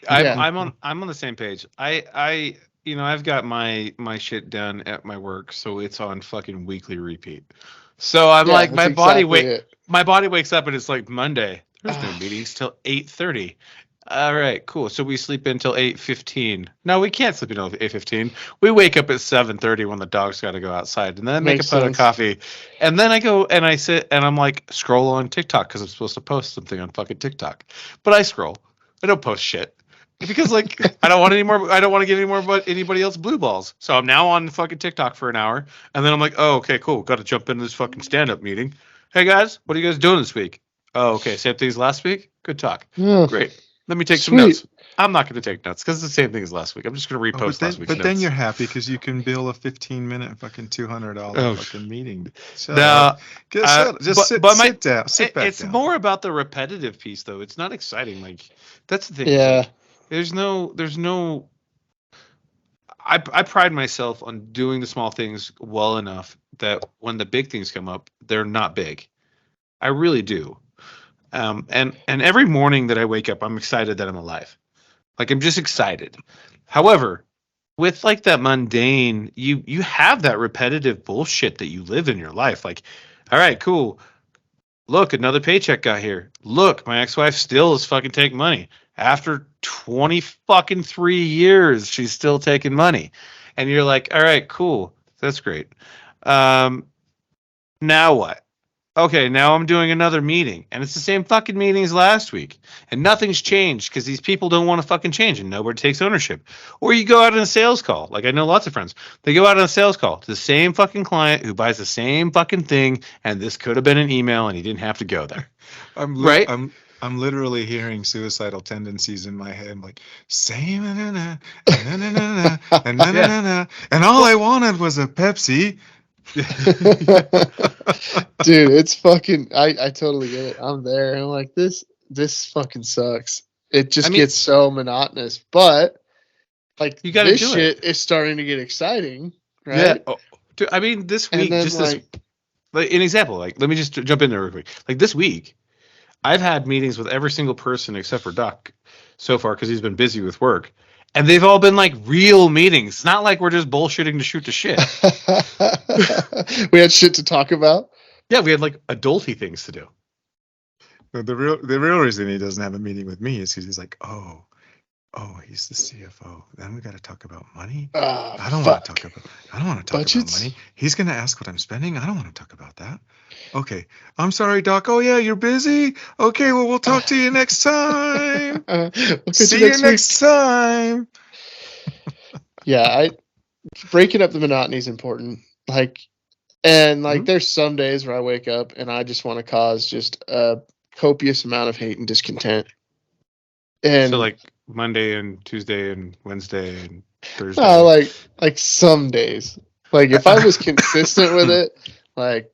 Yeah. I'm on the same page. I've got my shit done at my work, so it's on fucking weekly repeat. So I'm like, my body wakes up and it's like Monday. There's no meetings till 8:30. All right, cool. So we sleep until 8:15. No, we can't sleep until 8:15. We wake up at 7:30 when the dog's got to go outside, and then I make a pot of coffee, and then I go and I sit and I'm like scroll on TikTok because I'm supposed to post something on fucking TikTok, but I scroll. I don't post shit because like I don't want to give anybody else blue balls. So I'm now on fucking TikTok for an hour, and then I'm like, oh, okay, cool. Got to jump into this fucking stand-up meeting. Hey guys, what are you guys doing this week? Oh, okay. Same thing as last week. Good talk. Yeah. Great. Let me take some notes. I'm not going to take notes because it's the same thing as last week. I'm just going to repost last week's notes. But then you're happy because you can bill a 15-minute fucking $200 fucking meeting. Sit down. Sit back it's down. more about the repetitive piece, though. It's not exciting. Like that's the thing. Yeah. There's no. I pride myself on doing the small things well enough that when the big things come up, they're not big. I really do. And every morning that I wake up, I'm excited that I'm alive. Like I'm just excited. However, with like that mundane, you have that repetitive bullshit that you live in your life. Like, all right, cool. Look, another paycheck got here. Look, my ex-wife still is fucking taking money. After 23 years, she's still taking money. And you're like, all right, cool. That's great. Now what? Okay, now I'm doing another meeting, and it's the same fucking meeting as last week, and nothing's changed because these people don't want to fucking change, and nobody takes ownership. Or you go out on a sales call, like I know lots of friends. They go out on a sales call to the same fucking client who buys the same fucking thing, and this could have been an email, and he didn't have to go there. I'm literally hearing suicidal tendencies in my head. I'm like, same and all I wanted was a Pepsi. Dude, it's fucking I totally get it. I'm there and I'm like this fucking sucks. It just gets so monotonous, but like you gotta this do shit is starting to get exciting, right? Yeah. Oh, dude, I mean this week just like an example, like let me just jump in there real quick. Like this week I've had meetings with every single person except for Duck so far because he's been busy with work. And they've all been like real meetings. It's not like we're just bullshitting to shoot the shit. We had shit to talk about. Yeah, we had like adulty things to do. The real reason he doesn't have a meeting with me is because he's like, oh, he's the CFO. Then we got to talk about money. I don't want to talk about money. He's gonna ask what I'm spending. I don't want to talk about that. Okay, I'm sorry, Doc. Oh yeah, you're busy. Okay, well we'll talk to you next time. See you next time. Yeah, breaking up the monotony is important. There's some days where I wake up and I just want to cause just a copious amount of hate and discontent. And so like Monday and Tuesday and Wednesday and Thursday. Like some days. Like if I was consistent with it, like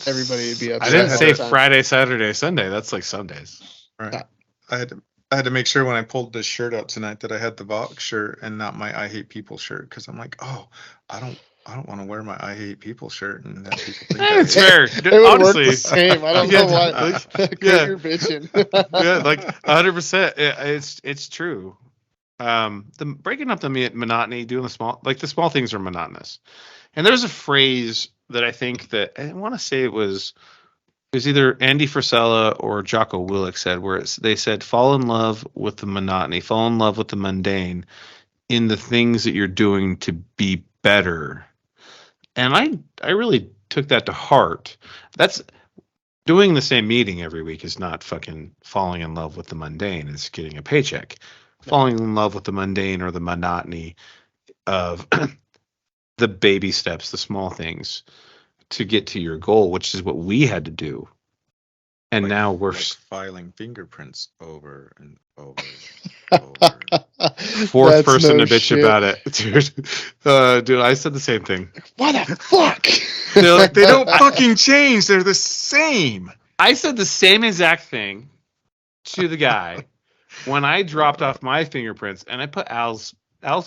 everybody would be upset. I didn't all say the time. Friday, Saturday, Sunday. That's like Sundays. Right. I had to make sure when I pulled this shirt out tonight that I had the Vox shirt and not my I Hate People shirt, because I'm like, oh, I don't want to wear my I Hate People shirt and have people think It's that. fair. It would Honestly, work the same. I don't Yeah, know why. like, You're bitching. yeah, like 100%. It's true. The breaking up the monotony, doing the small things are monotonous. And there's a phrase that I think that I want to say it was either Andy Frisella or Jocko Willink said, where they said, fall in love with the monotony, fall in love with the mundane in the things that you're doing to be better. And I really took that to heart. That's doing the same meeting every week is not fucking falling in love with the mundane. It's getting a paycheck. Falling in love with the mundane or the monotony of the baby steps, the small things to get to your goal, which is what we had to do. And now we're filing fingerprints over and over. Fourth person to bitch about it, dude. Dude, I said the same thing. What the fuck? They're like, They don't fucking change. They're the same. I said the same exact thing to the guy when I dropped off my fingerprints, and I put Al's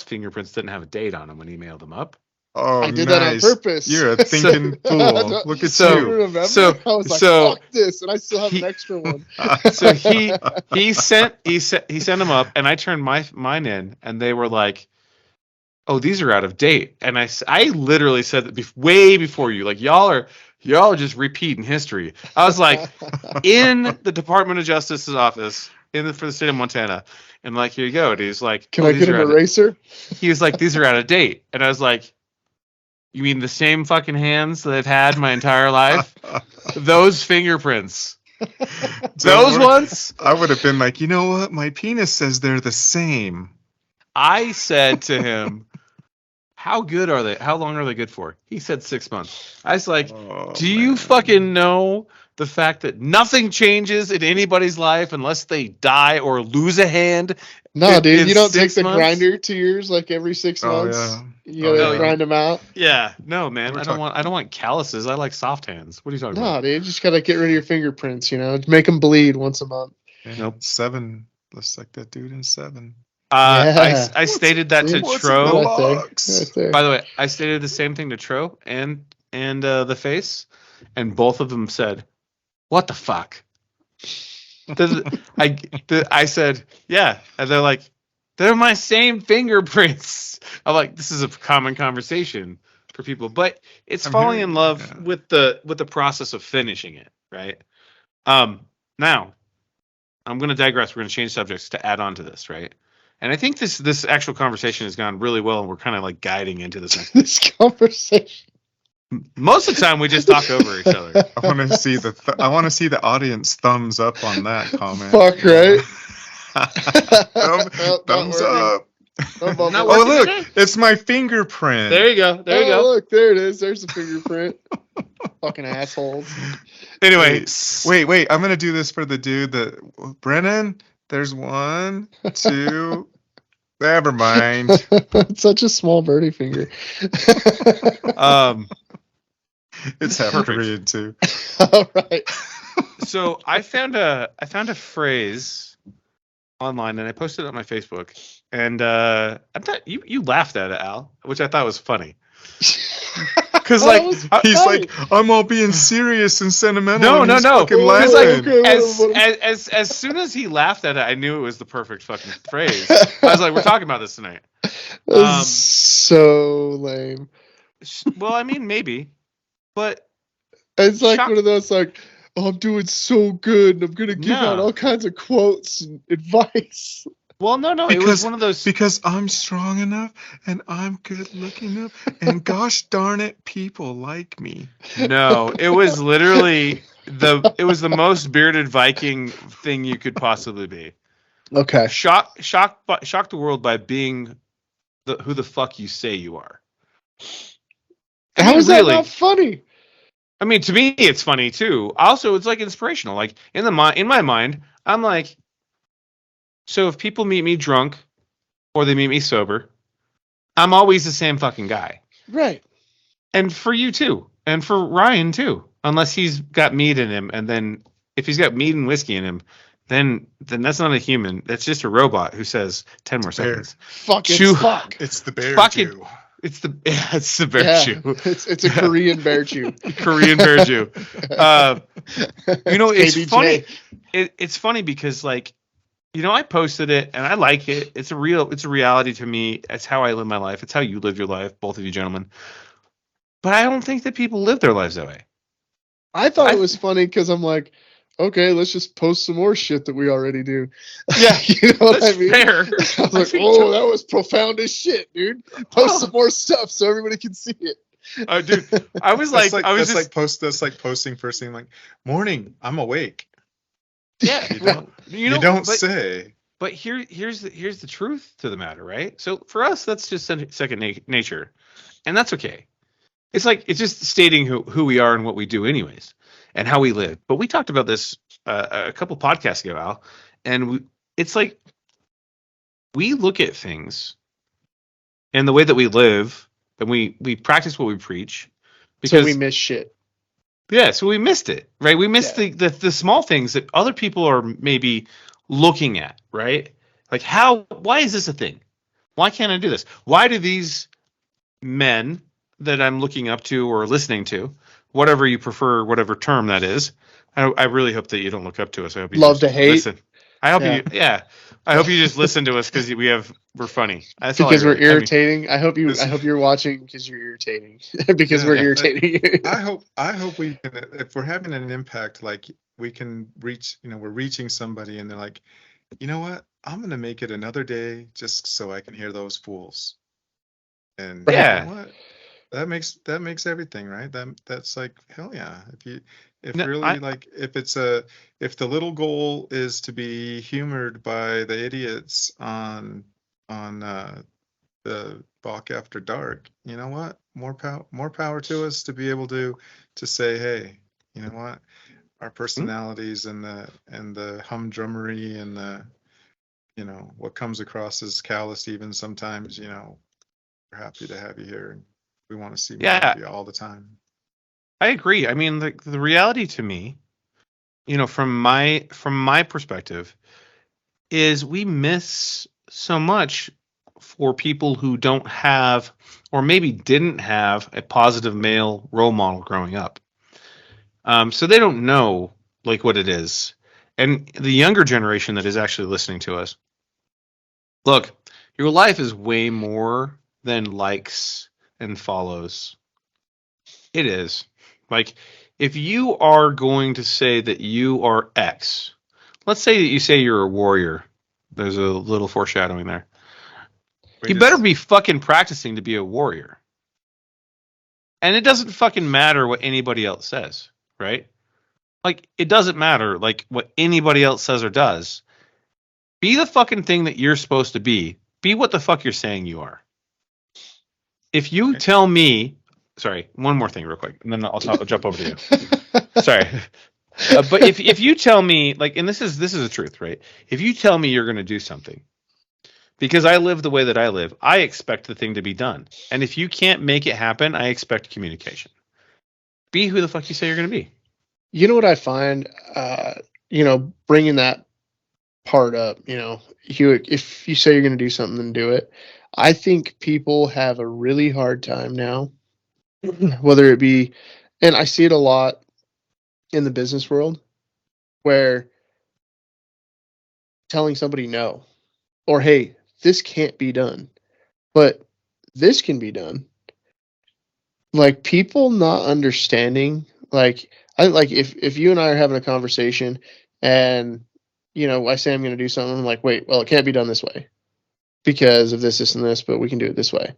fingerprints didn't have a date on them when he mailed them up. Oh, I did nice. that on purpose. You're a thinking fool. Look at So- you. Remember? So- I was like, so- fuck this, and I still have he- an extra one. So he sent them up, and I turned mine in, and they were like, "Oh, these are out of date." And I literally said that way before you, like y'all are just repeating history. I was like, in the Department of Justice's office for the state of Montana, and like, here you go. And he's like, Can "Oh, I these get are an out of-" eraser? He was like, "These are out of date," and I was like, "You mean the same fucking hands that I've had my entire life? Those fingerprints, those ones?" I would have been like, you know what? My penis says they're the same. I said to him, "How good are they? How long are they good for?" He said 6 months. I was like, Oh, "Do you man. fucking know the fact that nothing changes in anybody's life unless they die or lose a hand?" No, dude, in you don't take 6 the months? grinder to yours like every 6 Oh, months. yeah. You gotta Oh, yeah. grind them out. Yeah, no, man. We're I don't want calluses. I like soft hands. What are you talking No, about? dude, you just gotta get rid of your fingerprints. Make them bleed once a month. Yeah, Nope. 7. Looks like that dude in 7. Yeah. I stated that to What's in Tro. the Right there. box? Right there. By the way, I stated the same thing to Tro and the face, and both of them said, "What the fuck?" I said, "Yeah," and they're like, "They're my same fingerprints." I'm like, this is a common conversation for people, but it's I'm falling hearing- in love yeah. with the process of finishing it, right? Now I'm going to digress. We're going to change subjects to add on to this, right? And I think this actual conversation has gone really well, and we're kind of like guiding into this. This conversation. Most of the time, we just talk over each other. I want to see the audience thumbs up on that comment. Fuck, right? Thumbs up. Not Oh, working look, today? it's my fingerprint. There you go. There you Oh, go. look, there it is. There's the fingerprint. Fucking assholes. Anyway, Wait. I'm gonna do this for the dude that Brennan. There's 1, 2. Never mind. It's such a small birdie finger. It's half Perfect. 3 and 2. All right. So I found a phrase online, and I posted it on my Facebook, and I thought you laughed at it, Al, which I thought was funny. Because That was He's funny. like, I'm all being serious and sentimental. No, and no, he's no. fucking Because laughing. like as soon as he laughed at it, I knew it was the perfect fucking phrase. I was like, we're talking about this tonight. That was so lame. Well, I mean, maybe, but It's like Shock- one of those like, oh, I'm doing so good, and I'm gonna give No. out all kinds of quotes and advice. well, no, it was one of those. Because I'm strong enough and I'm good looking enough, and gosh darn it, people like me. No, it was literally the most bearded Viking thing you could possibly be. Okay. Shock the world by being who the fuck you say you are. I How mean, is that really? not funny? I mean, to me, it's funny too. Also, it's like inspirational. Like in my mind, I'm like, so if people meet me drunk or they meet me sober, I'm always the same fucking guy. Right. And for you too, and for Ryan too. unless he's got meat in him, and then if he's got meat and whiskey in him, then that's not a human. That's just a robot who says 10 more Bear. seconds. Fuck. It's the bear Fuck it. Jew. It's the bear Yeah, chew. it's a Korean bear chew. Korean bear chew. It's KBJ. funny. It's funny because like, I posted it and I like it. It's a reality to me. It's how I live my life. It's how you live your life, both of you gentlemen. But I don't think that people live their lives that way. I thought it was funny because I'm like, okay, let's just post some more shit that we already do. Yeah, you know what that's I mean? fair. I was like, oh, that was profound as shit, dude. Post some more stuff so everybody can see it. Dude, I was like, that's like posting first thing like, morning, I'm awake. Yeah, You don't say. But here's the truth to the matter, right? So for us, that's just second nature, and that's okay. It's just stating who we are and what we do, anyways, and how we live. But we talked about this a couple podcasts ago, Al, and it's like we look at things and the way that we live, and we practice what we preach. Because so we miss shit. Yeah, so we missed it, right? We missed the small things that other people are maybe looking at, right? Like why is this a thing? Why can't I do this? Why do these men that I'm looking up to or listening to, whatever you prefer, whatever term that is, I really hope that you don't look up to us. I hope you love to hate. Listen. I hope I hope you just listen to us because we're funny. That's because we're irritating. mean, I hope you're watching because you're irritating. because we're irritating you. I hope we can, if we're having an impact, like we can reach, we're reaching somebody and they're like, you know what? I'm gonna make it another day just so I can hear those fools. And you know what? That makes everything right. That's like hell yeah. If the little goal is to be humored by the idiots on the Balk After Dark, you know what? More power to us to be able to say, hey, you know what? Our personalities and the humdrummery and the what comes across as callous even sometimes, we're happy to have you here and we want to see more of you all the time. I agree. I mean, the reality to me, from my perspective, is we miss so much for people who don't have, or maybe didn't have, a positive male role model growing up. So they don't know like what it is. And the younger generation that is actually listening to us, look, your life is way more than likes and follows. It is. Like, if you are going to say that you are X, let's say that you say you're a warrior. There's a little foreshadowing there. You better be fucking practicing to be a warrior. And it doesn't fucking matter what anybody else says, right? Like, it doesn't matter, like, what anybody else says or does. Be the fucking thing that you're supposed to be. Be what the fuck you're saying you are. If you tell me... Sorry, one more thing real quick, and then I'll jump over to you. Sorry. But if you tell me, like, and this is the truth, right? If you tell me you're going to do something, because I live the way that I live, I expect the thing to be done. And if you can't make it happen, I expect communication. Be who the fuck you say you're going to be. You know what I find, bringing that part up, if you say you're going to do something, then do it. I think people have a really hard time now, whether it be, and I see it a lot in the business world, where telling somebody no, or hey, this can't be done, but this can be done. Like, people not understanding, like, if you and I are having a conversation and, I say I'm going to do something, I'm like, wait, well, it can't be done this way because of this, and this, but we can do it this way.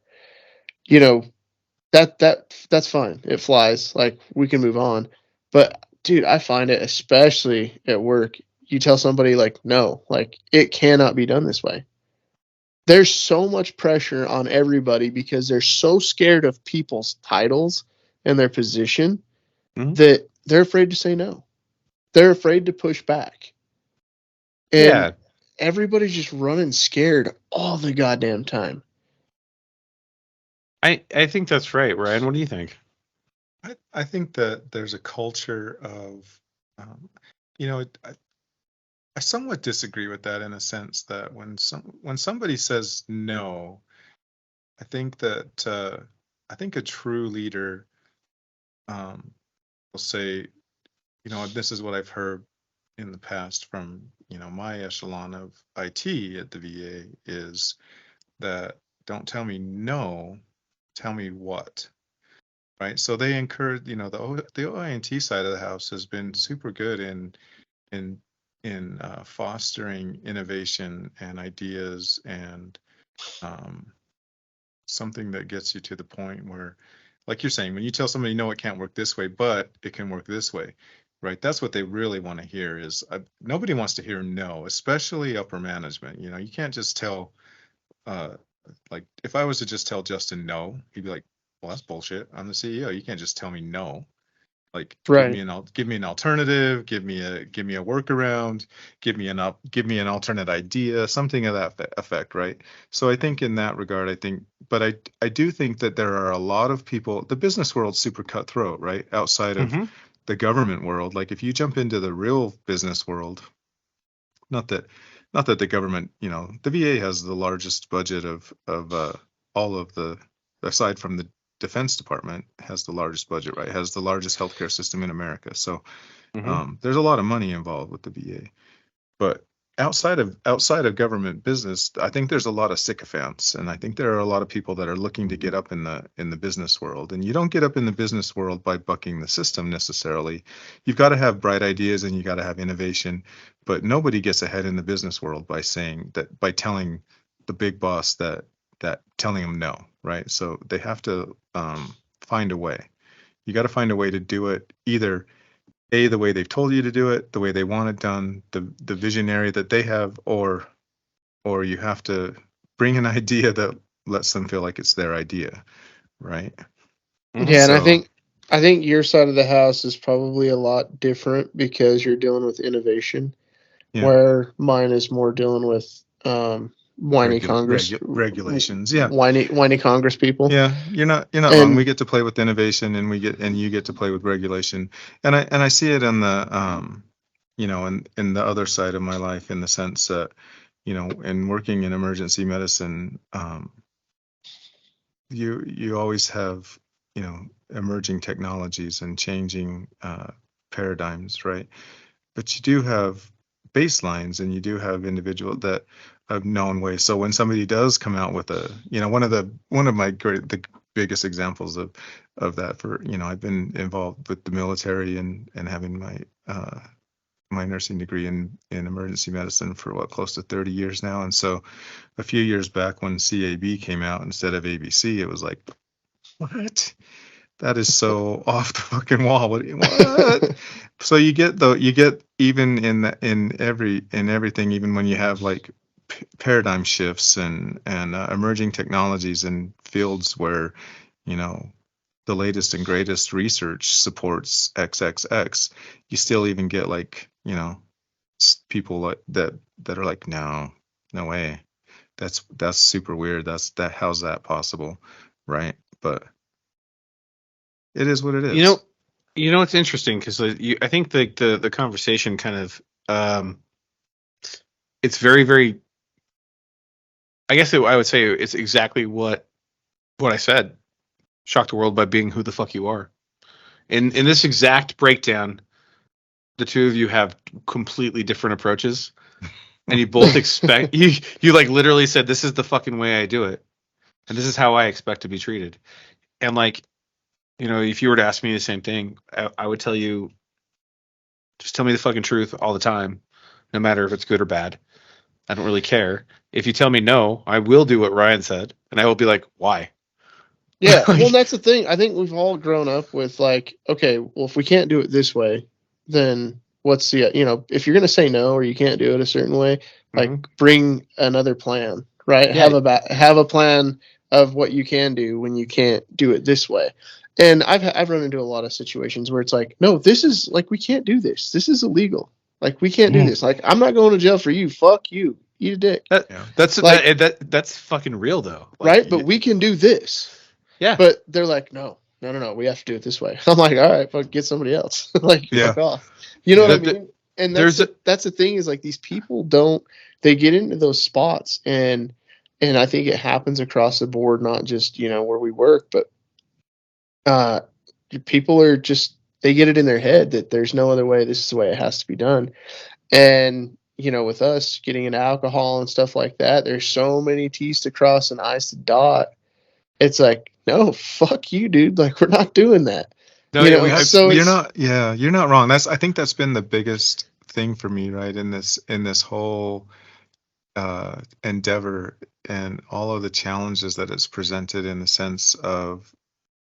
That's fine. It flies. Like, we can move on. But dude, I find it, especially at work, you tell somebody like, no, like, it cannot be done this way. There's so much pressure on everybody because they're so scared of people's titles and their position that they're afraid to say no. They're afraid to push back. And everybody's just running scared all the goddamn time. I think that's right, Ryan. What do you think? I think that there's a culture of, um, you know, I somewhat disagree with that in a sense that when somebody says no, I think that I think a true leader will say, this is what I've heard in the past from my echelon of IT at the VA is that don't tell me no, tell me what. Right. So they encourage, the OINT side of the house has been super good in fostering innovation and ideas and um, something that gets you to the point where, like you're saying, when you tell somebody no, it can't work this way, but it can work this way, right? That's what they really want to hear. Is nobody wants to hear no, especially upper management. You can't just tell. Uh, like if I was to just tell Justin no, he'd be like, "Well, that's bullshit. I'm the CEO. You can't just tell me no." Like Right. give me an alternative, give me a workaround, give me an alternate idea, something of that effect, right? So I think in that regard, but I do think that there are a lot of people. The business world's super cutthroat, right? Outside of Mm-hmm. the government world, like if you jump into the real business world, not that the government, the VA has the largest budget of all of the, aside from the Defense Department, has the largest budget, right? Has the largest healthcare system in America. So Mm-hmm. there's a lot of money involved with the VA. But outside of government business, I think there's a lot of sycophants, and I think there are a lot of people that are looking to get up in the business world. And you don't get up in the business world by bucking the system necessarily. You've got to have bright ideas and you got to have innovation, but nobody gets ahead in the business world by telling the big boss that telling them no, right? So they have to find a way. You got to find a way to do it either the way they've told you to do it, the way they want it done, the visionary that they have, or you have to bring an idea that lets them feel like it's their idea, right? Mm-hmm. Yeah, and So I think your side of the house is probably a lot different because you're dealing with innovation, yeah, where mine is more dealing with whiny Congress, regulations, yeah, whiny Congress people. yeah. You're not wrong. We And get to play with innovation, and you get to play with regulation, and I see it in the in the other side of my life in the sense that in working in emergency medicine, you always have emerging technologies and changing paradigms, right? But you do have baselines, and you do have individual that have known ways. So when somebody does come out with one of my the biggest examples of that, for I've been involved with the military and having my nursing degree in emergency medicine for close to 30 years now. And so a few years back when CAB came out instead of ABC, it was like, what? That is so off the fucking wall. What? So you get even in everything, even when you have like paradigm shifts and emerging technologies in fields where the latest and greatest research supports XXX, you still even get like people like that are like, no way, that's super weird, how's that possible, right? But it is what it You is. know, it's interesting because I think the conversation kind of it's very very. I guess I would say it's exactly what I said. Shock the world by being who the fuck you are. In this exact breakdown, the two of you have completely different approaches, and you both expect you like literally said this is the fucking way I do it, and this is how I expect to be treated. And like if you were to ask me the same thing, I would tell you, just tell me the fucking truth all the time, no matter if it's good or bad. I don't really care. If you tell me no, I will do what Ryan said, and I will be like, why? yeah, well, Like, that's the thing. I think we've all grown up with like, okay, well, if we can't do it this way, then what's the if you're gonna say no or you can't do it a certain way, like mhm. bring another plan, right? Yeah. Have a plan of what you can do when you can't do it this way. And I've run into a lot of situations where it's like, no, this is like we can't do this. This is illegal. Like we can't do Mm. this. Like I'm not going to jail for you. Fuck you. Eat a dick. Yeah. Like That's fucking real though. Like, right, but we can do this. yeah, But they're like, no. no, we have to do it this way. I'm like, all right, fuck, get somebody else. Like, Yeah. fuck off. You know Yeah. what I mean? And that's the thing is like these people they get into those spots and I think it happens across the board, not just, where we work, but uh people are just they get it in their head that there's no other way, this is the way it has to be done. And with us getting into alcohol and stuff like that, there's so many T's to cross and I's to dot. It's like, no, fuck you, dude. Like, we're not doing that. No, You're not wrong. I think that's been the biggest thing for me, right? In this whole endeavor and all of the challenges that it's presented in the sense of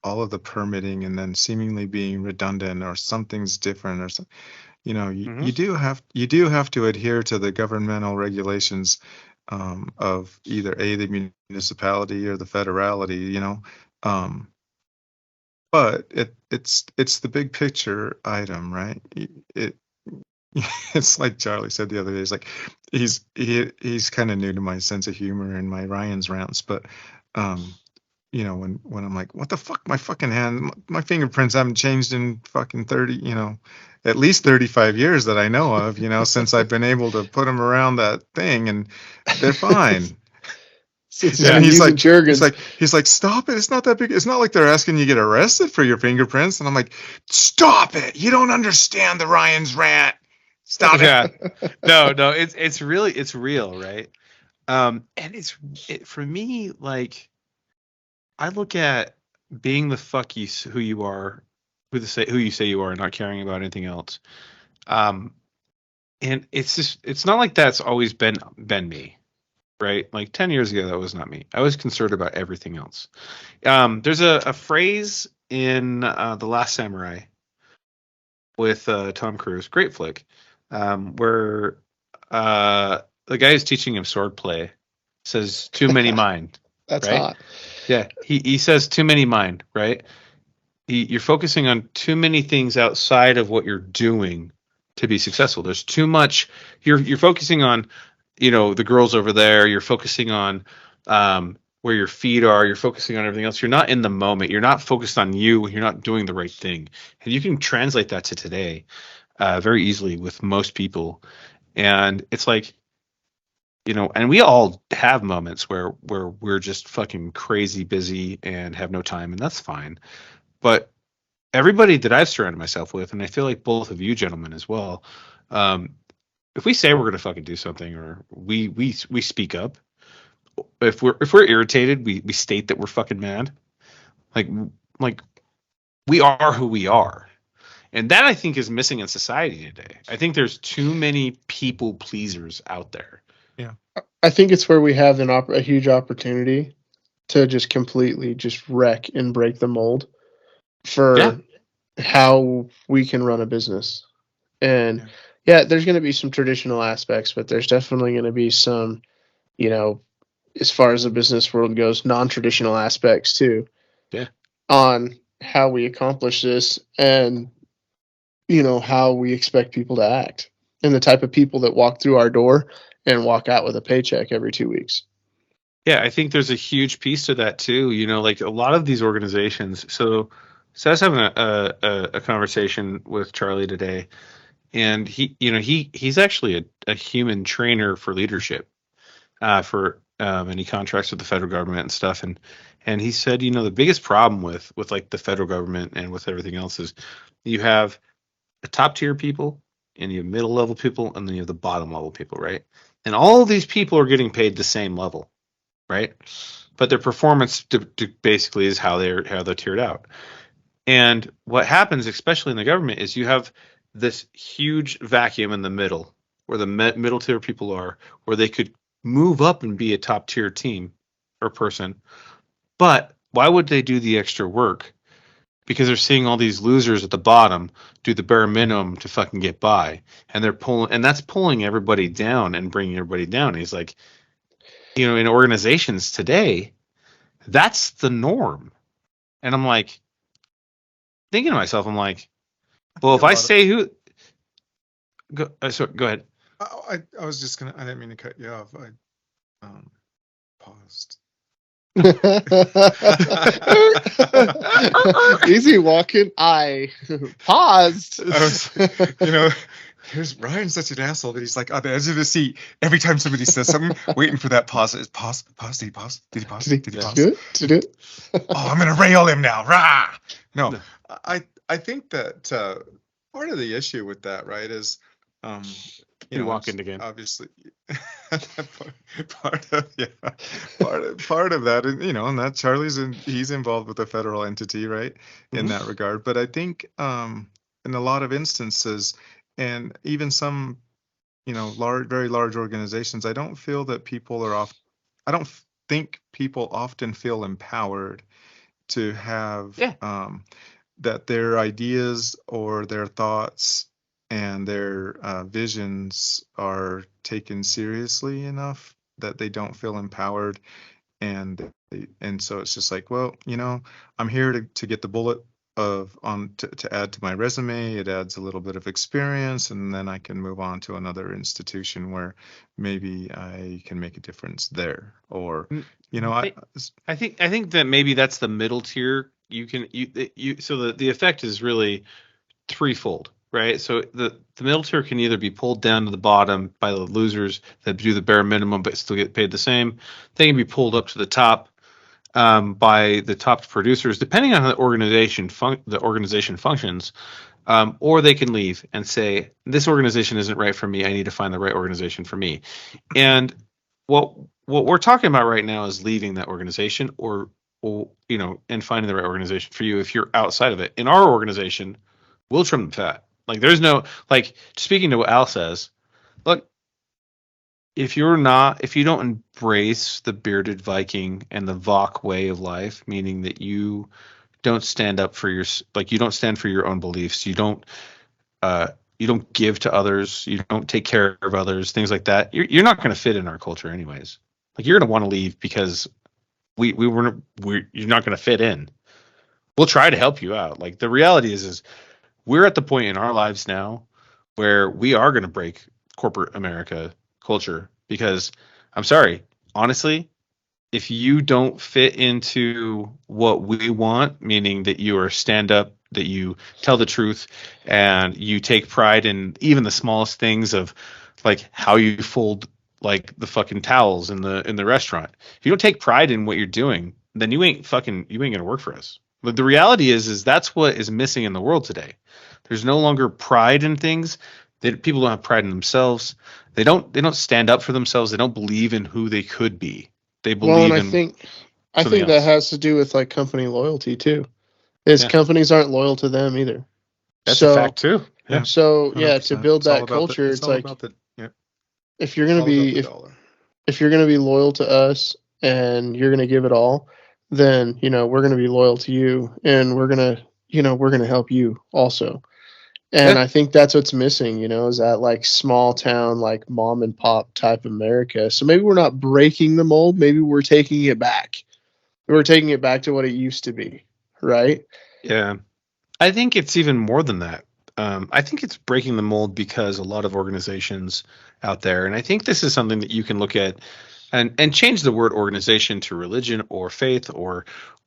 all of the permitting and then seemingly being redundant or something's different or something. You do have to adhere to the governmental regulations of either the municipality or the federality, but it's the big picture item, right? It's like Charlie said the other day. It's like he's kind of new to my sense of humor and my Ryan's rants, but when I'm like, what the fuck, my fucking hand, my fingerprints haven't changed in fucking 30, at least 35 years that I know of, since I've been able to put them around that thing, and they're fine. And he's like, stop it. It's not that big. It's not like they're asking you to get arrested for your fingerprints. And I'm like, stop it. You don't understand the Ryan's rant. Stop it. No, it's real, right? And for me, like, I look at being the fuck who you are, who you say you are, and not caring about anything else. And it's not like that's always been me, right? Like 10 years ago, that was not me. I was concerned about everything else. There's a phrase in The Last Samurai with Tom Cruise, great flick, where the guy who's teaching him swordplay says, "Too many mind." That's right? hot. Yeah, he says too many mind, right? You're focusing on too many things outside of what you're doing to be successful. There's too much. You're focusing on, the girls over there. You're focusing on where your feet are. You're focusing on everything else. You're not in the moment. You're not focused on you. You're not doing the right thing. And you can translate that to today very easily with most people. And it's like, and we all have moments where we're just fucking crazy busy and have no time, and that's fine. But everybody that I've surrounded myself with, and I feel like both of you gentlemen as well, if we say we're going to fucking do something, or we speak up, if we're irritated, we state that we're fucking mad. Like we are who we are. And that, I think, is missing in society today. I think there's too many people pleasers out there. Yeah. I think it's where we have a huge opportunity to just completely just wreck and break the mold for how we can run a business. And there's going to be some traditional aspects, but there's definitely going to be some, as far as the business world goes, non-traditional aspects too. Yeah. On how we accomplish this and, how we expect people to act and the type of people that walk through our door and walk out with a paycheck every 2 weeks. Yeah, I think there's a huge piece to that too. Like a lot of these organizations. So I was having a conversation with Charlie today, and he's actually a human trainer for leadership, and he contracts with the federal government and stuff. And he said, the biggest problem with like the federal government and with everything else is you have the top tier people, and you have middle level people, and then you have the bottom level people, right? And all these people are getting paid the same level, right? But their performance basically is how they're tiered out. And what happens, especially in the government, is you have this huge vacuum in the middle, where the middle tier people are, where they could move up and be a top tier team or person. But why would they do the extra work? Because they're seeing all these losers at the bottom do the bare minimum to fucking get by, and that's pulling everybody down and bringing everybody down. And he's like, in organizations today, that's the norm. And I'm like, thinking to myself, I'm like, well, if I say who, go ahead. I was just gonna. I didn't mean to cut you off. I paused. Easy walking. I paused. I was, you know, here's Ryan's such an asshole that he's like on the edge of the seat every time somebody says something, waiting for that pause. Pause. Did he pause? Did he pause? Did Did he he pause? do it? Did it? Oh, I'm gonna rail him now. Rah! No, I think that part of the issue with that, right, is You walking again. obviously part of part of that, and and that he's involved with a federal entity, right, in that regard. But I think in a lot of instances, and even some very large organizations, I don't feel that people are off. I don't think people often feel empowered to have that their ideas or their thoughts and their visions are taken seriously enough that they don't feel empowered, and so it's just like, well, I'm here to get the bullet to add to my resume. It adds a little bit of experience, and then I can move on to another institution where maybe I can make a difference there. Or I think that maybe that's the middle tier. So the effect is really threefold, right? So the middle tier can either be pulled down to the bottom by the losers that do the bare minimum but still get paid the same. They can be pulled up to the top by the top producers, depending on how the organization functions. Or they can leave and say, this organization isn't right for me. I need to find the right organization for me. And what we're talking about right now is leaving that organization or and finding the right organization for you if you're outside of it. In our organization, we'll trim the fat. Like, there's no, like, speaking to what Al says, look, if you don't embrace the bearded Viking and the Vok way of life, meaning that you don't stand up for you don't stand for your own beliefs, you don't give to others, you don't take care of others, things like that, you're not going to fit in our culture anyways. Like, you're going to want to leave because you're not going to fit in. We'll try to help you out. Like, the reality is we're at the point in our lives now where we are going to break corporate America culture, because I'm sorry, honestly, if you don't fit into what we want, meaning that you are stand up, that you tell the truth, and you take pride in even the smallest things of like how you fold like the fucking towels in the restaurant. If you don't take pride in what you're doing, then you ain't gonna work for us. But the reality is that's what is missing in the world today. There's no longer pride in things. People don't have pride in themselves. They don't stand up for themselves. They don't believe in who they could be. They believe I think that has to do with like company loyalty too. Companies aren't loyal to them either. That's a fact too. Yeah. So 100%. To build that culture, it's like if you're gonna be loyal to us and you're gonna give it all, then we're gonna be loyal to you, and we're gonna help you also. And I think that's what's missing, is that like small town, like mom and pop type America. So maybe we're not breaking the mold. Maybe we're taking it back. We're taking it back to what it used to be, right? Yeah. I think it's even more than that. I think it's breaking the mold because a lot of organizations out there, and I think this is something that you can look at and change the word organization to religion or faith or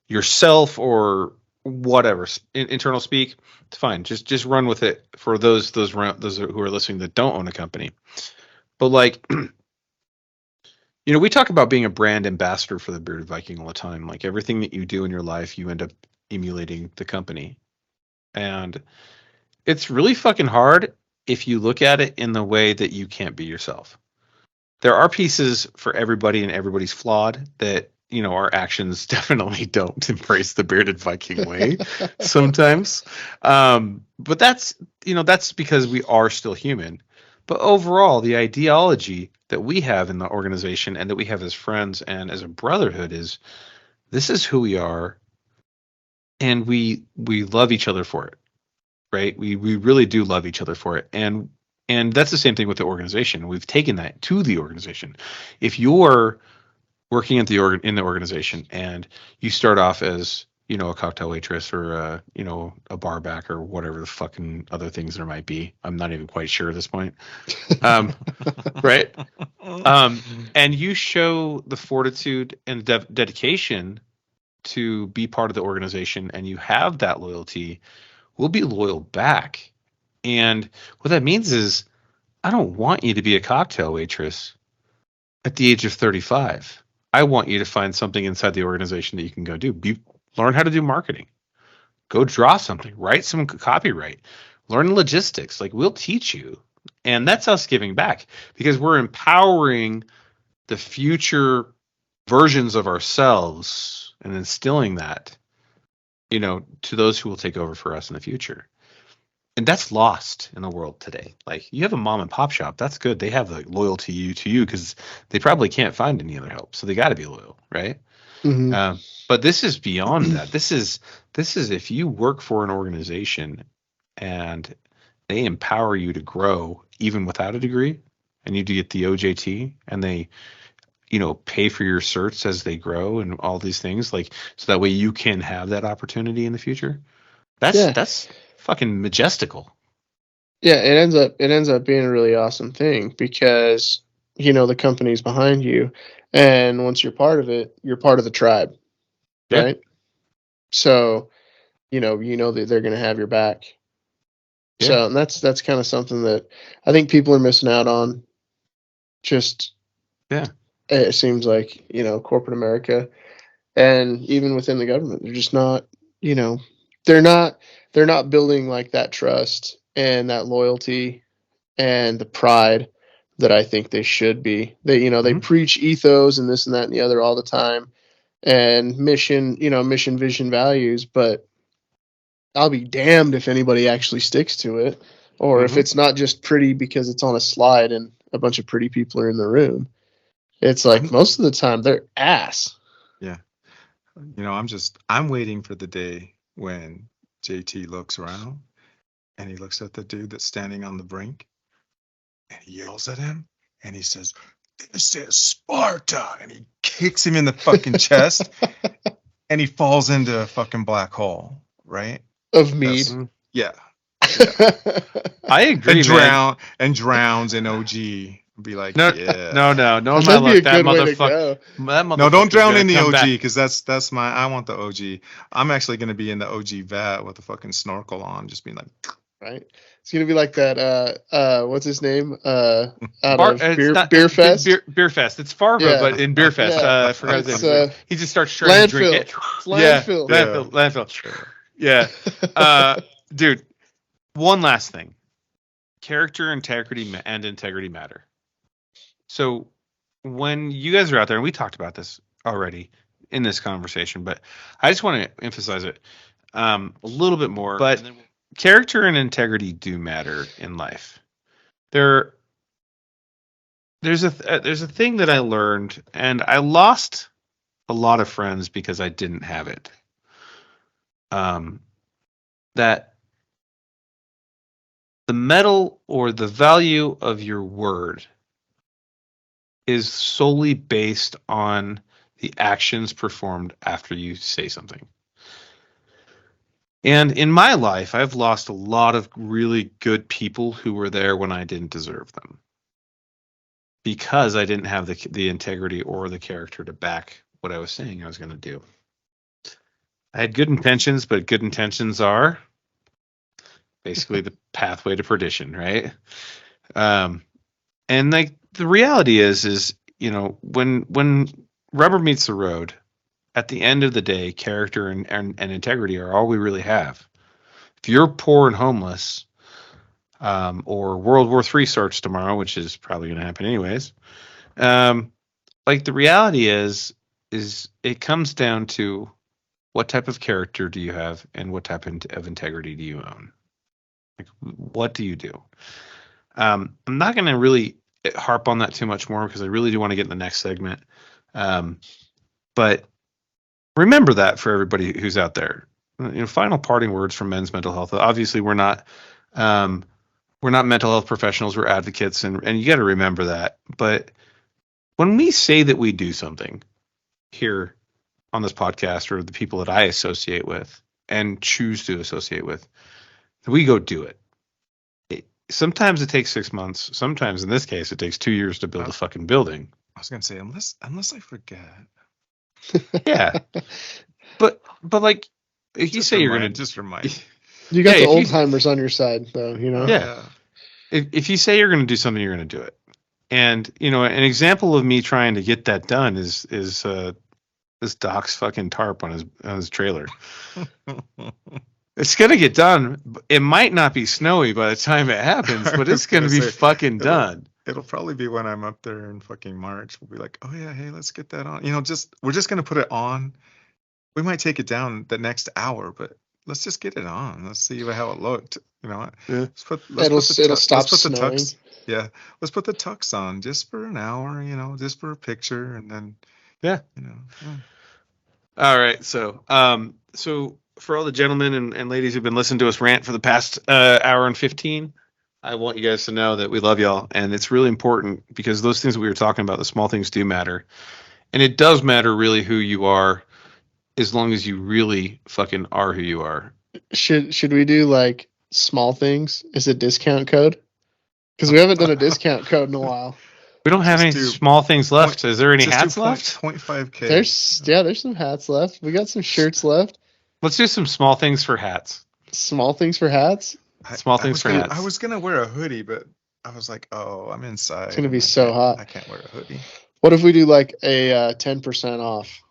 yourself or whatever internal speak. It's fine. Just run with it for those who are listening that don't own a company. But like, we talk about being a brand ambassador for the Bearded Viking all the time. Like, everything that you do in your life, you end up emulating the company, and it's really fucking hard if you look at it in the way that you can't be yourself. There are pieces for everybody, and everybody's flawed, that our actions definitely don't embrace the bearded Viking way sometimes. But that's because we are still human. But overall, the ideology that we have in the organization and that we have as friends and as a brotherhood is, this is who we are, and we love each other for it, right? We really do love each other for it. And that's the same thing with the organization. We've taken that to the organization. If you're working in the organization and you start off as a cocktail waitress or a bar back or whatever the fucking other things there might be. I'm not even quite sure at this point. Right? And you show the fortitude and dedication to be part of the organization, and you have that loyalty, we'll be loyal back. And what that means is, I don't want you to be a cocktail waitress at the age of 35. I want you to find something inside the organization that you can go do. Learn how to do marketing. Go draw something. Write some copyright. Learn logistics. Like, we'll teach you. And that's us giving back, because we're empowering the future versions of ourselves and instilling that, to those who will take over for us in the future. And that's lost in the world today. Like, you have a mom and pop shop, that's good. They have the loyalty to you because they probably can't find any other help, so they got to be loyal, right? Mm-hmm. But this is beyond that. This is if you work for an organization and they empower you to grow even without a degree, and you get the OJT, and they pay for your certs as they grow and all these things, like, so that way you can have that opportunity in the future. That's fucking majestical. Yeah, it ends up being a really awesome thing, because the company's behind you, and once you're part of it, you're part of the tribe, right? So you know that they're going to have your back. Yeah. So, and that's kind of something that I think people are missing out on. Just it seems like corporate America, and even within the government, they're just not. They're not building like that trust and that loyalty and the pride that I think they should be. They they preach ethos and this and that and the other all the time, and mission, vision, values, but I'll be damned if anybody actually sticks to it, or if it's not just pretty because it's on a slide and a bunch of pretty people are in the room. It's like most of the time they're ass. Yeah. I'm waiting for the day when JT looks around and he looks at the dude that's standing on the brink and he yells at him and he says, "This is Sparta," and he kicks him in the fucking chest and he falls into a fucking black hole, right? Of mead. Yeah. I agree, and drowns in OG. Be like, no, yeah. No, my That'd be a luck, that good way to motherfucker. go. No, don't drown in the OG, because that's my. I want the OG. I'm actually gonna be in the OG vat with a fucking snorkel on, just being like, right. It's gonna be like that. What's his name? Beer Fest. Beer Fest. It's Farva, but in Beer Fest. I forgot his name. He just starts trying to drink it. Landfill. Yeah. Dude. One last thing. Character, integrity, and integrity matter. So when you guys are out there, and we talked about this already in this conversation, but I just want to emphasize it a little bit more. But character and integrity do matter in life. There's a thing that I learned, and I lost a lot of friends because I didn't have it. That the metal or the value of your word is solely based on the actions performed after you say something. And in my life, I've lost a lot of really good people who were there when I didn't deserve them, because I didn't have the integrity or the character to back what I was saying I was going to do. I had good intentions, but good intentions are basically the pathway to perdition, right? And like, the reality is when rubber meets the road, at the end of the day, character and integrity are all we really have. If you're poor and homeless, or World War III starts tomorrow, which is probably going to happen anyways, like, the reality is it comes down to what type of character do you have and what type of integrity do you own? Like, what do you do? I'm not going to really harp on that too much more, because I really do want to get in the next segment. But remember that for everybody who's out there. Final parting words from Men's Mental Health. Obviously, we're not mental health professionals. We're advocates, and you got to remember that. But when we say that we do something here on this podcast or the people that I associate with and choose to associate with, we go do it. Sometimes it takes 6 months. Sometimes, in this case, it takes 2 years to build a fucking building. I was gonna say, unless I forget. Yeah, but like, if you say you're gonna just remind. You got the old timers on your side, though. You know. Yeah. If you say you're gonna do something, you're gonna do it. And an example of me trying to get that done is this Doc's fucking tarp on his trailer. It's gonna get done. It might not be snowy by the time it happens, but it's gonna be fucking done. It'll probably be when I'm up there in fucking March. We'll be like, oh yeah, hey, let's get that on. We're just gonna put it on. We might take it down the next hour, but let's just get it on. Let's see how it looked. Yeah. It'll stop snowing. Yeah, let's put the tux on just for an hour. Just for a picture, and then yeah. All right, so for all the gentlemen and ladies who've been listening to us rant for the past hour and 15, I want you guys to know that we love y'all, and it's really important because those things that we were talking about, the small things do matter, and it does matter really who you are, as long as you really fucking are who you are. Should we do like small things? Is a discount code? Because we haven't done a discount code in a while. We don't have any small things left. Is there any hats left? 0.5K. There's some hats left. We got some shirts left. Let's do some small things for hats. Small things for hats? Small things for hats. I was going to wear a hoodie, but I was like, oh, I'm inside. It's going to be so hot. I can't wear a hoodie. What if we do like a 10% off?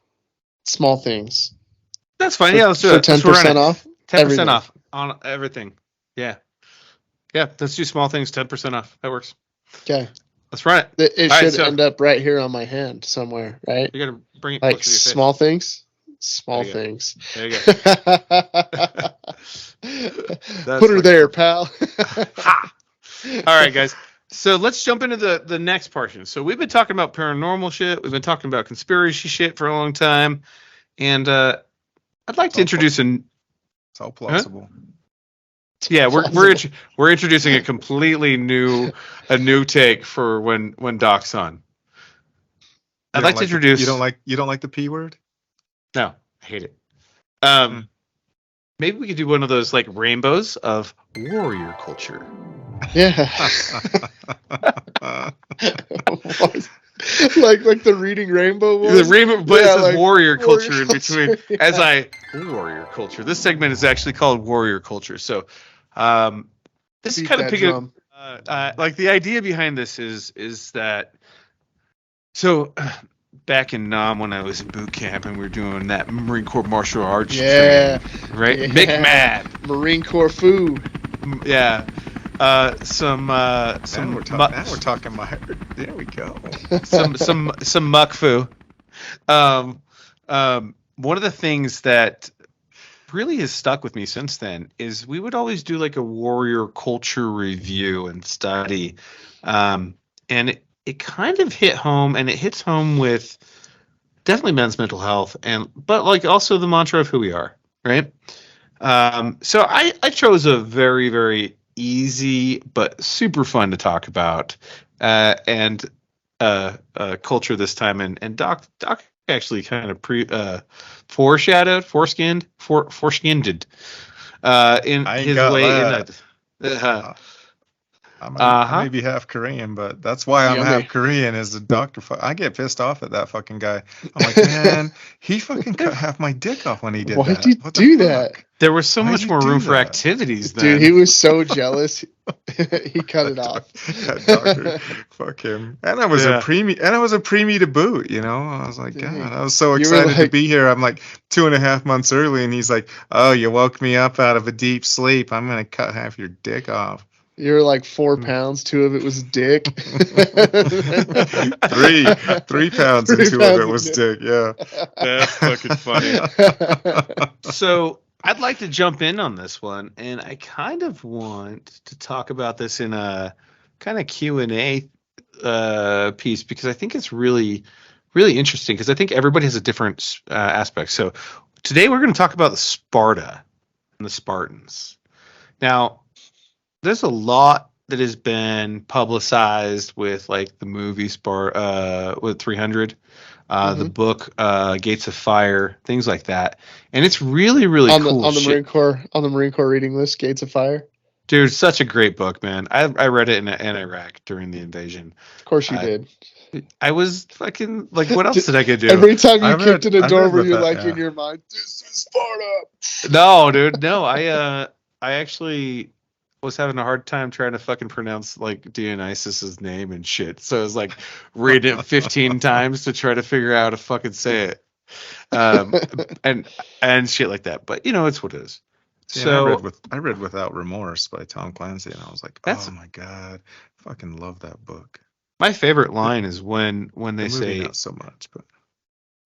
Small things. That's fine. Yeah, let's do it. 10% off? 10% off on everything. Yeah. Yeah, let's do small things, 10% off. That works. Okay. Let's run it. It should end up right here on my hand somewhere, right? You got to bring it like small things. Small things. There you go. Put her there, pal. All right, guys. So let's jump into the next portion. So we've been talking about paranormal shit. We've been talking about conspiracy shit for a long time. And I'd like to introduce It's all plausible. Huh? Yeah, we're introducing a completely new take for when Doc's on. I'd like to introduce. You don't like the P word? No, I hate it. Maybe we could do one of those like rainbows of warrior culture. Yeah. like the reading rainbow one. The rainbow, but it says like warrior culture in between. Yeah. Warrior culture. This segment is actually called warrior culture. So, this is kind of picking like the idea behind this is that. So, back in Nam when I was in boot camp and we were doing that Marine Corps martial arts training, right? Yeah. McMad. Marine Corps food. Yeah. Now we're talking my. There we go. some muck foo. One of the things that really has stuck with me since then is we would always do like a warrior culture review and study, and it kind of hit home, and it hits home with definitely men's mental health, but like also the mantra of who we are, right? So I chose a very, very easy but super fun to talk about and culture this time, and Doc actually kind of foreskinned in his way in that. I may be half Korean, but that's why I'm half Korean. Is the doctor? I get pissed off at that fucking guy. I'm like, man, he fucking cut half my dick off when he did that. Why'd you do that? There was so much more room for activities then. Dude, he was so jealous. He cut it off. That doctor, fuck him. And I was a preemie to boot. I was like, God, I was so excited to be here. I'm like 2.5 months early, and he's like, oh, you woke me up out of a deep sleep. I'm gonna cut half your dick off. You were like 4 pounds, 2 of it was dick. 3 pounds and 2 of it was dick. Yeah, that's fucking funny. So I'd like to jump in on this one, and I kind of want to talk about this in a kind of Q&A piece because I think it's really, really interesting because I think everybody has a different aspect. So today we're going to talk about the Sparta and the Spartans. Now, there's a lot that has been publicized with like the movie Sparta with 300. The book Gates of Fire, things like that, and it's really really cool. On the Marine Corps reading list, Gates of Fire. Dude, such a great book, man. I read it in Iraq during the invasion. Of course you did. I was fucking like, what else did I could do? Every time you kicked in a door, were you like in your mind, "This is Sparta"? No, dude, no. I actually was having a hard time trying to fucking pronounce like Dionysus's name and shit. So I was like reading it 15 times to try to figure out how to fucking say it, and shit like that. But you know, it's what it is. Yeah, So I read Without Remorse by Tom Clancy, and I was like, oh my god, fucking love that book. My favorite line is when they say, not so much, but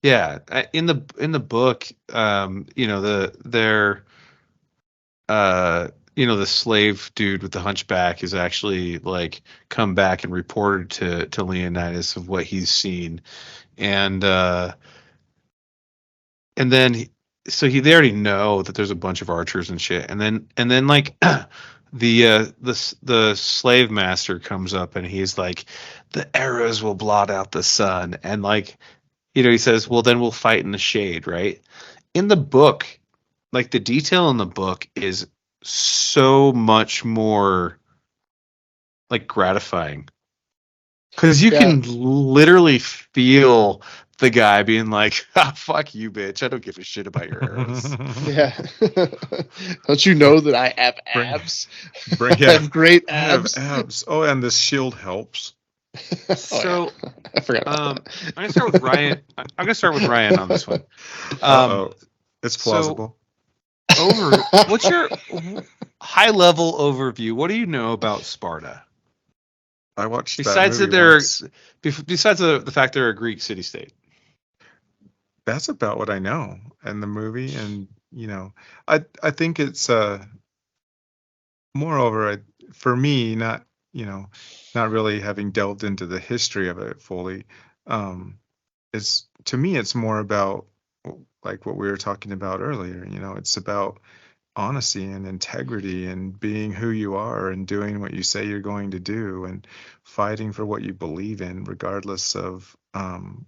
yeah, in the book, you know, the slave dude with the hunchback is actually like come back and reported to Leonidas of what he's seen, and then they already know that there's a bunch of archers and shit, and then like the slave master comes up and he's like, the arrows will blot out the sun, and like, you know, he says, well, then we'll fight in the shade, right? In the book, like the detail in the book is so much more like gratifying, because you can literally feel the guy being like, ah, fuck you, bitch. I don't give a shit about your arrows. Yeah. Don't you know that I have abs? I have great abs. I have abs. Oh, and this shield helps. So I forgot about that. I'm gonna start with Ryan. I'm gonna start with Ryan on this one. It's plausible. What's your high level overview? What do you know about Sparta? I watched besides that movie besides the fact they're a Greek city state. That's about what I know in the movie, and you know, I think it's moreover, for me, not really having delved into the history of it fully, is, to me, it's more about like what we were talking about earlier. You know, it's about honesty and integrity and being who you are and doing what you say you're going to do and fighting for what you believe in, regardless of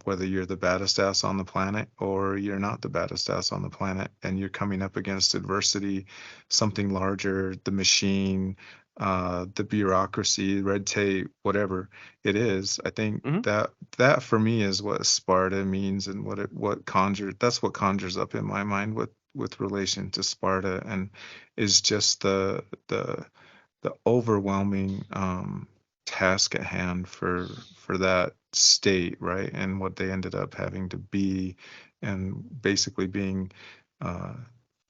whether you're the baddest ass on the planet or you're not the baddest ass on the planet, and you're coming up against adversity, something larger, the machine, the bureaucracy, red tape, whatever it is. I think that for me is what Sparta means, and that's what conjures up in my mind with relation to Sparta, and is just the overwhelming task at hand for that state, right? And what they ended up having to be, and basically being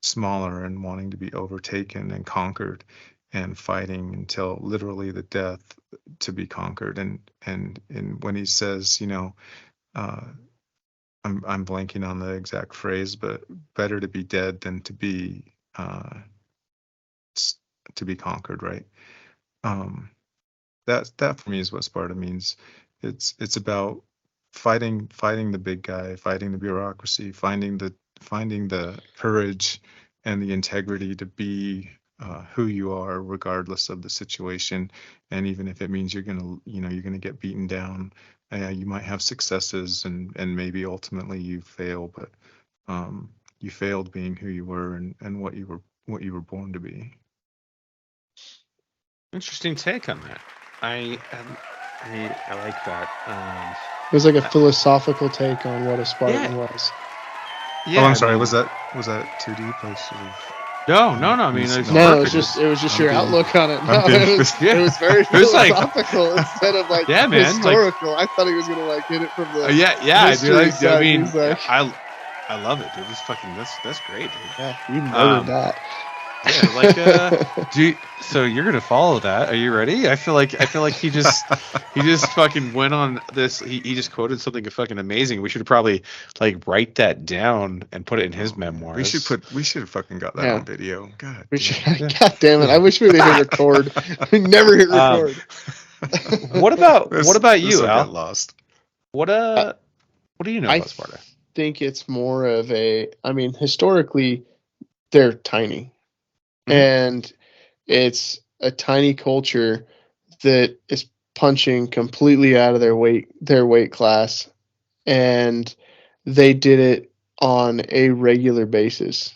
smaller and wanting to be overtaken and conquered, and fighting until literally the death to be conquered. And when he says, you know, I'm blanking on the exact phrase, but better to be dead than to be conquered, right? That for me is what Sparta means. It's about fighting the big guy, fighting the bureaucracy, finding the courage and the integrity to be who you are, regardless of the situation. And even if it means you're gonna get beaten down, you might have successes, and maybe ultimately you fail, but you failed being who you were and what you were born to be. Interesting take on that. I like that. It was like a philosophical take on what a Spartan was. Yeah. Oh, I'm sorry. Was that too deep? No. I mean, it was just your outlook on it. No, it was very philosophical instead of like historical. I thought he was gonna like hit it from the history side. I mean, I love it, dude. That's great, dude. Yeah, you murdered that. Yeah, like, so you're gonna follow that? Are you ready? I feel like he just fucking went on this. He just quoted something fucking amazing. We should probably like write that down and put it in his memoirs. We should have fucking got that on video. God damn it! I wish we would have hit record. We never hit record. What about you, Al? Get lost. What do you know about Sparta? I think it's more of historically, they're tiny. And it's a tiny culture that is punching completely out of their weight class, and they did it on a regular basis.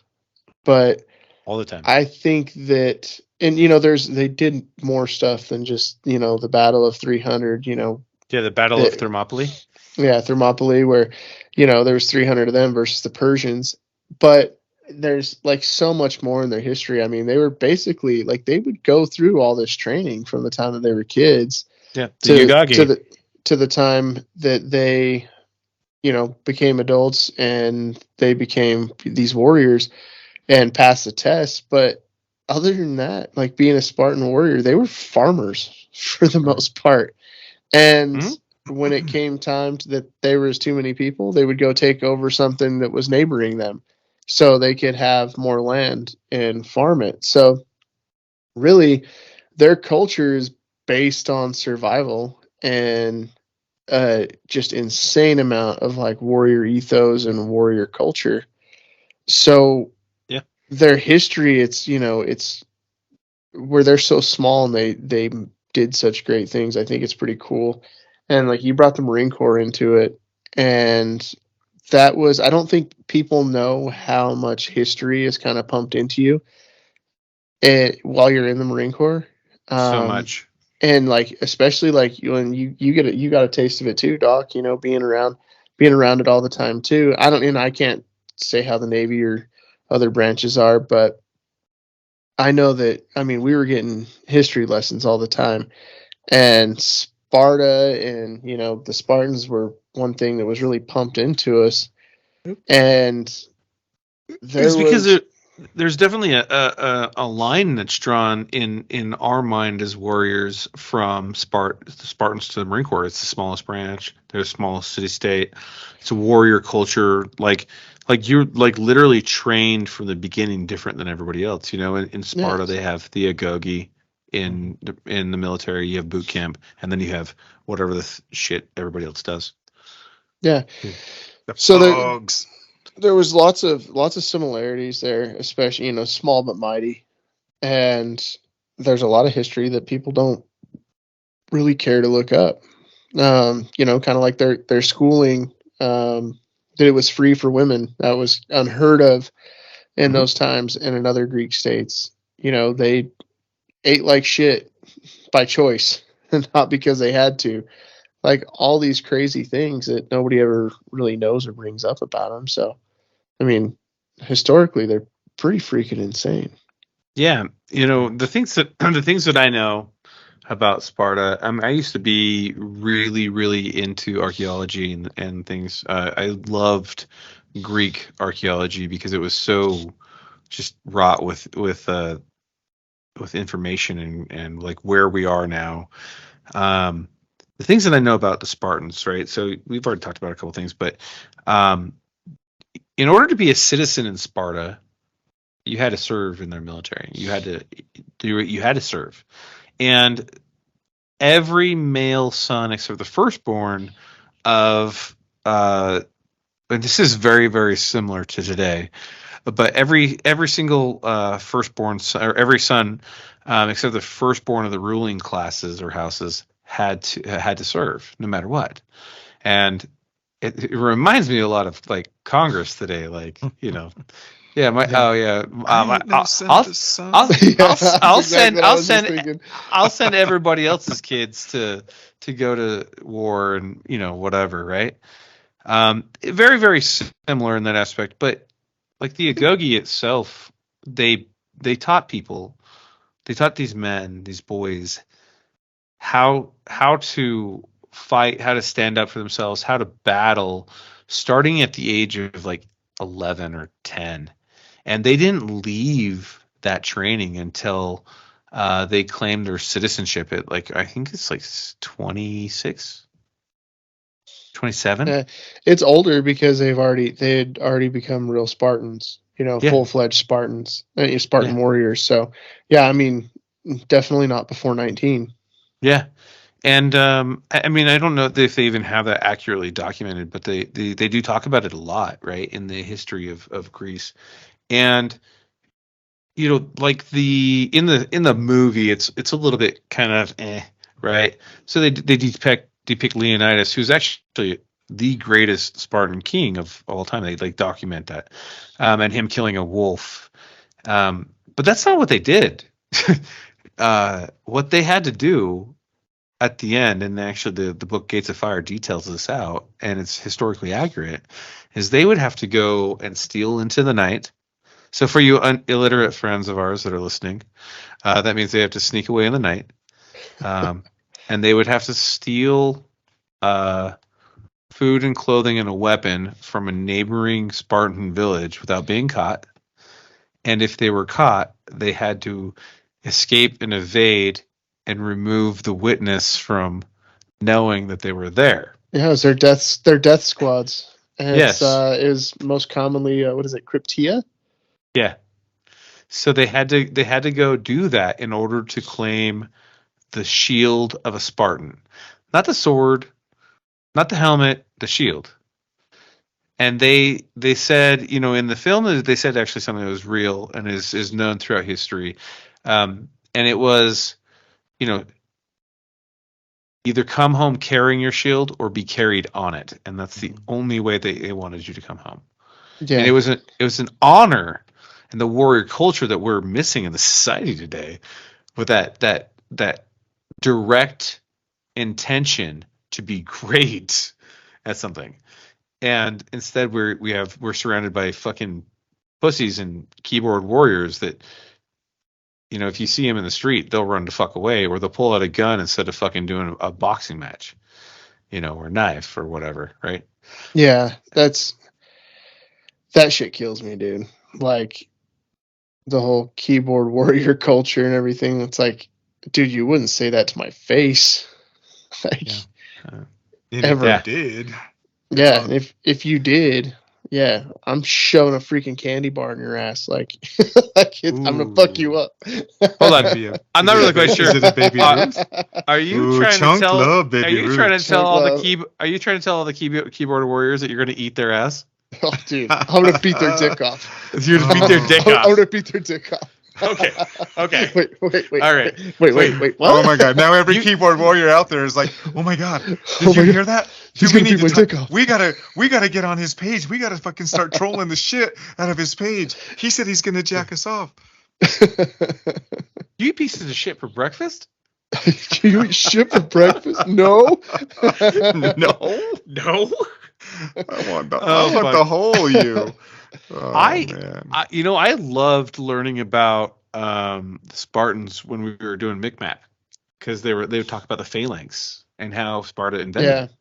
But all the time. I think that, and they did more stuff than just the Battle of 300. Yeah, the Battle of Thermopylae. Yeah, Thermopylae, where there was 300 of them versus the Persians. But there's like so much more in their history. I mean, they were basically like they would go through all this training from the time that they were kids. Yeah, to the time that they became adults and they became these warriors and passed the test. But other than that, like being a Spartan warrior, they were farmers for the most part. And when it came time that there was too many people, they would go take over something that was neighboring them so they could have more land and farm it. So really their culture is based on survival and just insane amount of like warrior ethos and warrior culture. So yeah, their history, it's where they're so small and they did such great things. I think it's pretty cool. And like you brought the Marine Corps into it, and that was, I don't think people know how much history is kind of pumped into you while you're in the Marine Corps. So much. And like especially like when you got a taste of it too, Doc, being around it all the time too. I can't say how the Navy or other branches are, but I know that, I mean, we were getting history lessons all the time, and Sparta and the Spartans were one thing that was really pumped into us. And there's definitely a line that's drawn in our mind as warriors from Spartans to the Marine Corps. It's the smallest branch. They're the smallest city-state. It's a warrior culture. Like you're like literally trained from the beginning different than everybody else. In Sparta, They have the agoge. In the military, you have boot camp, and then you have whatever the shit everybody else does. Yeah. The so there was lots of similarities there, especially small but mighty, and there's a lot of history that people don't really care to look up. Kind of like their schooling, that it was free for women. That was unheard of in those times. And in other Greek states, they ate like shit by choice and not because they had to. Like all these crazy things that nobody ever really knows or brings up about them. So, I mean, historically, they're pretty freaking insane. Yeah, the things that I know about Sparta. I used to be really, really into archaeology and things. I loved Greek archaeology because it was so just wrought with information and like where we are now. The things that I know about the Spartans, right? So we've already talked about a couple things, but in order to be a citizen in Sparta, you had to serve in their military. You had to serve, and every male son except the firstborn of and this is very, very similar to today, but every single firstborn son, or every son except the firstborn of the ruling classes or houses had to serve no matter what. And it reminds me a lot of like Congress today, like yeah, I'll send everybody else's kids to go to war and whatever, right? Very, very similar in that aspect, but like the agoge itself, they taught these men, these boys, how to fight, how to stand up for themselves, how to battle, starting at the age of like 11 or 10. And they didn't leave that training until they claimed their citizenship at like, I think it's like 26, 27. It's older because they had already become real Spartans, full-fledged Spartans, Spartan warriors. So yeah, I mean, definitely not before 19. Yeah. And I mean, I don't know if they even have that accurately documented, but they do talk about it a lot, right, in the history of Greece. And like in the movie, it's a little bit kind of right. So they depict Leonidas, who's actually the greatest Spartan king of all time. They like document that, and him killing a wolf. But that's not what they did. What they had to do at the end, and actually the book Gates of Fire details this out, and it's historically accurate, is they would have to go and steal into the night. So for you illiterate friends of ours that are listening, that means they have to sneak away in the night, and they would have to steal food and clothing and a weapon from a neighboring Spartan village without being caught. And if they were caught, they had to escape and evade and remove the witness from knowing that they were there. Yeah, it was their death squads. And Yes. it was most commonly what is it, Cryptia? Yeah. So they had to go do that in order to claim the shield of a Spartan. Not the sword, not the helmet, the shield. And they said, in the film, they said actually something that was real and is known throughout history. And it was, either come home carrying your shield or be carried on it. And that's the only way they wanted you to come home. Yeah. And it was an honor and the warrior culture that we're missing in the society today, with that direct intention to be great at something. And instead we're surrounded by fucking pussies and keyboard warriors that, if you see them in the street, they'll run the fuck away, or they'll pull out a gun instead of fucking doing a boxing match, or knife or whatever, right? Yeah, that shit kills me, dude. Like the whole keyboard warrior culture and everything. It's like, dude, you wouldn't say that to my face. Like, ever did. Yeah, and if you did, yeah, I'm shoving a freaking candy bar in your ass. Like, I'm gonna fuck you up. Hold on, I'm not really quite sure. Is it a Baby Ruth? Are you trying to tell? Are you trying to tell all the keyboard warriors that you're going to eat their ass? Oh, dude, I'm gonna beat their dick off. You're gonna beat their dick off. I'm gonna beat their dick off. Okay. Wait. All right. Wait. What? Oh my god! Now every keyboard warrior out there is like, "Oh my god! Did you hear that? He's gonna beat my dick off. We gotta get on his page. We gotta fucking start trolling the shit out of his page. He said he's gonna jack us off." You eat pieces of shit for breakfast? You eat shit for breakfast? No. No. I want the whole you. Oh, man. I loved learning about the Spartans when we were doing MCMAP, because they would talk about the phalanx and how Sparta invented it.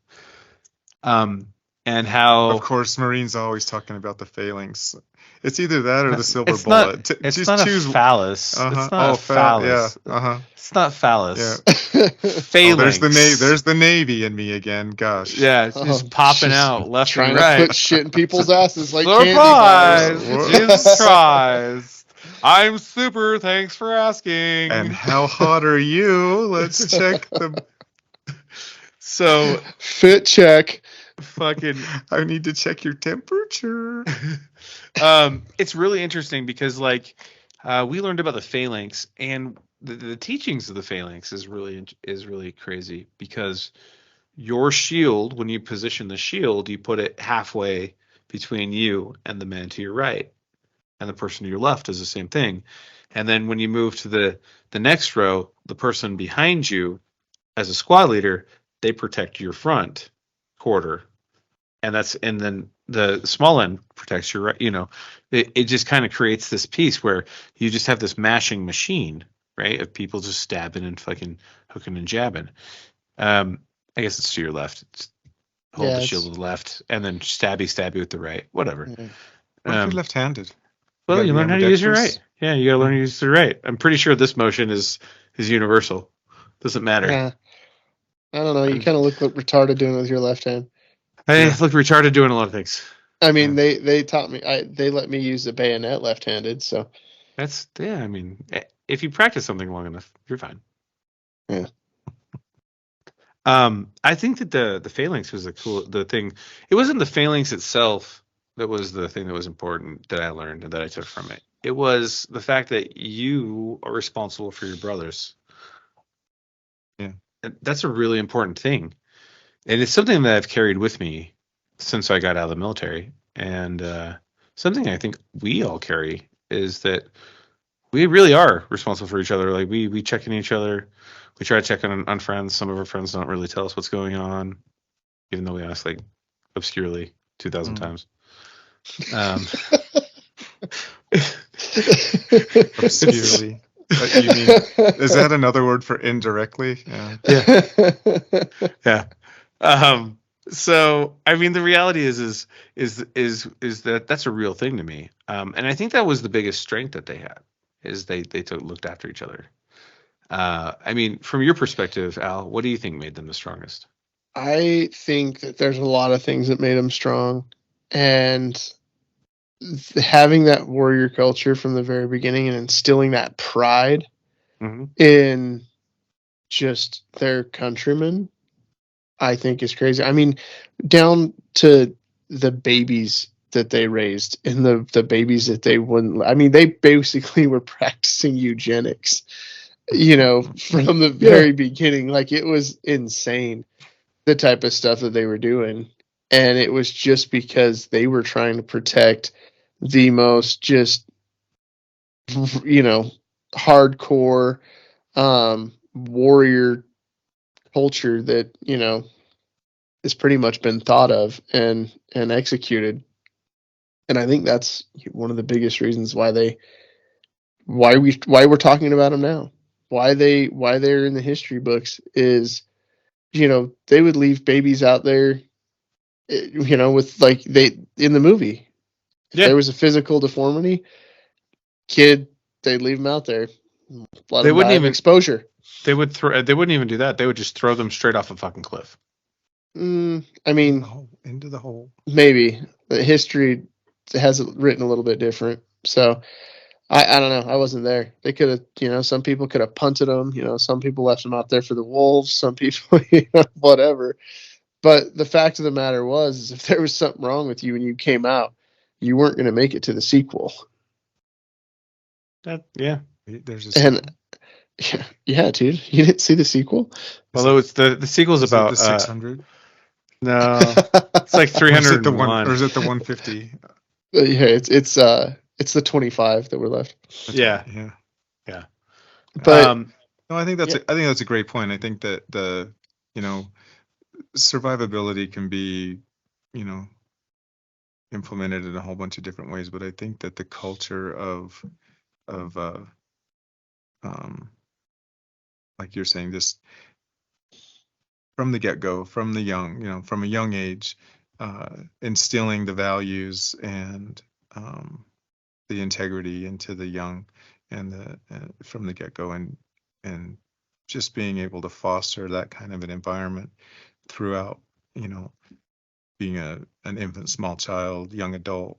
And how, of course, Marines always talking about the phalanx. It's either that or the silver it's bullet. It's just not choose a phallus. Uh-huh. It's not a phallus. Yeah. Uh-huh. It's not phallus. Yeah. Phalanx. There's the Navy in me again. Gosh. Yeah, it's just popping out left and right. Trying to put shit in people's asses like surprise! candy bars. Jesus Christ! I'm super. Thanks for asking. And how hot are you? Let's check the. So fit check. Fucking. I need to check your temperature. It's really interesting because we learned about the phalanx, and the teachings of the phalanx is really crazy, because your shield, when you position the shield, you put it halfway between you and the man to your right, and the person to your left does the same thing. And then when you move to the next row, the person behind you, as a squad leader, they protect your front quarter, and then the small end protects your right. It just kind of creates this piece where you just have this mashing machine, right, of people just stabbing and fucking hooking and jabbing. I guess it's to your left. Hold the shield with the left, and then stabby with the right. Whatever. Yeah. What if you're left-handed? Well, you learn how to use your right. Yeah, you gotta learn to use the right. I'm pretty sure this motion is universal. Doesn't matter. Yeah. I don't know. You kind of look retarded doing it with your left hand. I look retarded doing a lot of things. I mean, they taught me. They let me use the bayonet left-handed. So that's I mean, if you practice something long enough, you're fine. Yeah. I think that the phalanx was the thing. It wasn't the phalanx itself that was the thing that was important that I learned and that I took from it. It was the fact that you are responsible for your brothers. Yeah. That's a really important thing. And it's something that I've carried with me since I got out of the military, and something I think we all carry is that we really are responsible for each other. Like we check in each other. We try to check on friends. Some of our friends don't really tell us what's going on, even though we ask like obscurely 2,000 times. Obscurely. You mean, is that another word for indirectly? Yeah. So I mean, the reality is that that's a real thing to me. And I think that was the biggest strength that they had, is they looked after each other. I mean, from your perspective, Al, what do you think made them the strongest? I think that there's a lot of things that made them strong, and having that warrior culture from the very beginning and instilling that pride in just their countrymen, I think is crazy. I mean, down to the babies that they raised and the babies that they wouldn't. I mean, they basically were practicing eugenics, from the very beginning. Like, it was insane, the type of stuff that they were doing. And it was just because they were trying to protect the most just, hardcore warrior culture that, has pretty much been thought of and executed. And I think that's one of the biggest reasons why we're talking about them now. Why they're in the history books is, they would leave babies out there, with like in the movie. If there was a physical deformity, they'd leave them out there. Let them die of exposure. They wouldn't even do that. They would just throw them straight off a fucking cliff. I mean, into the hole. Maybe the history has it written a little bit different. So I don't know. I wasn't there. They could have, some people could have punted them. Some people left them out there for the wolves. Some people, whatever. But the fact of the matter was, if there was something wrong with you and you came out, you weren't going to make it to the sequel. There's a sequel. And yeah, dude, you didn't see the sequel? Although it's the sequel's about the 600. No, it's like 301. Or is it the 150? Yeah, it's the 25 that were left. Yeah. But no, I think that's a great point. I think that the survivability can be implemented in a whole bunch of different ways, but I think that the culture of like you're saying, this from the get-go, from the young, from a young age, instilling the values and the integrity into the young, and from the get-go, and just being able to foster that kind of an environment throughout, being an infant, small child, young adult,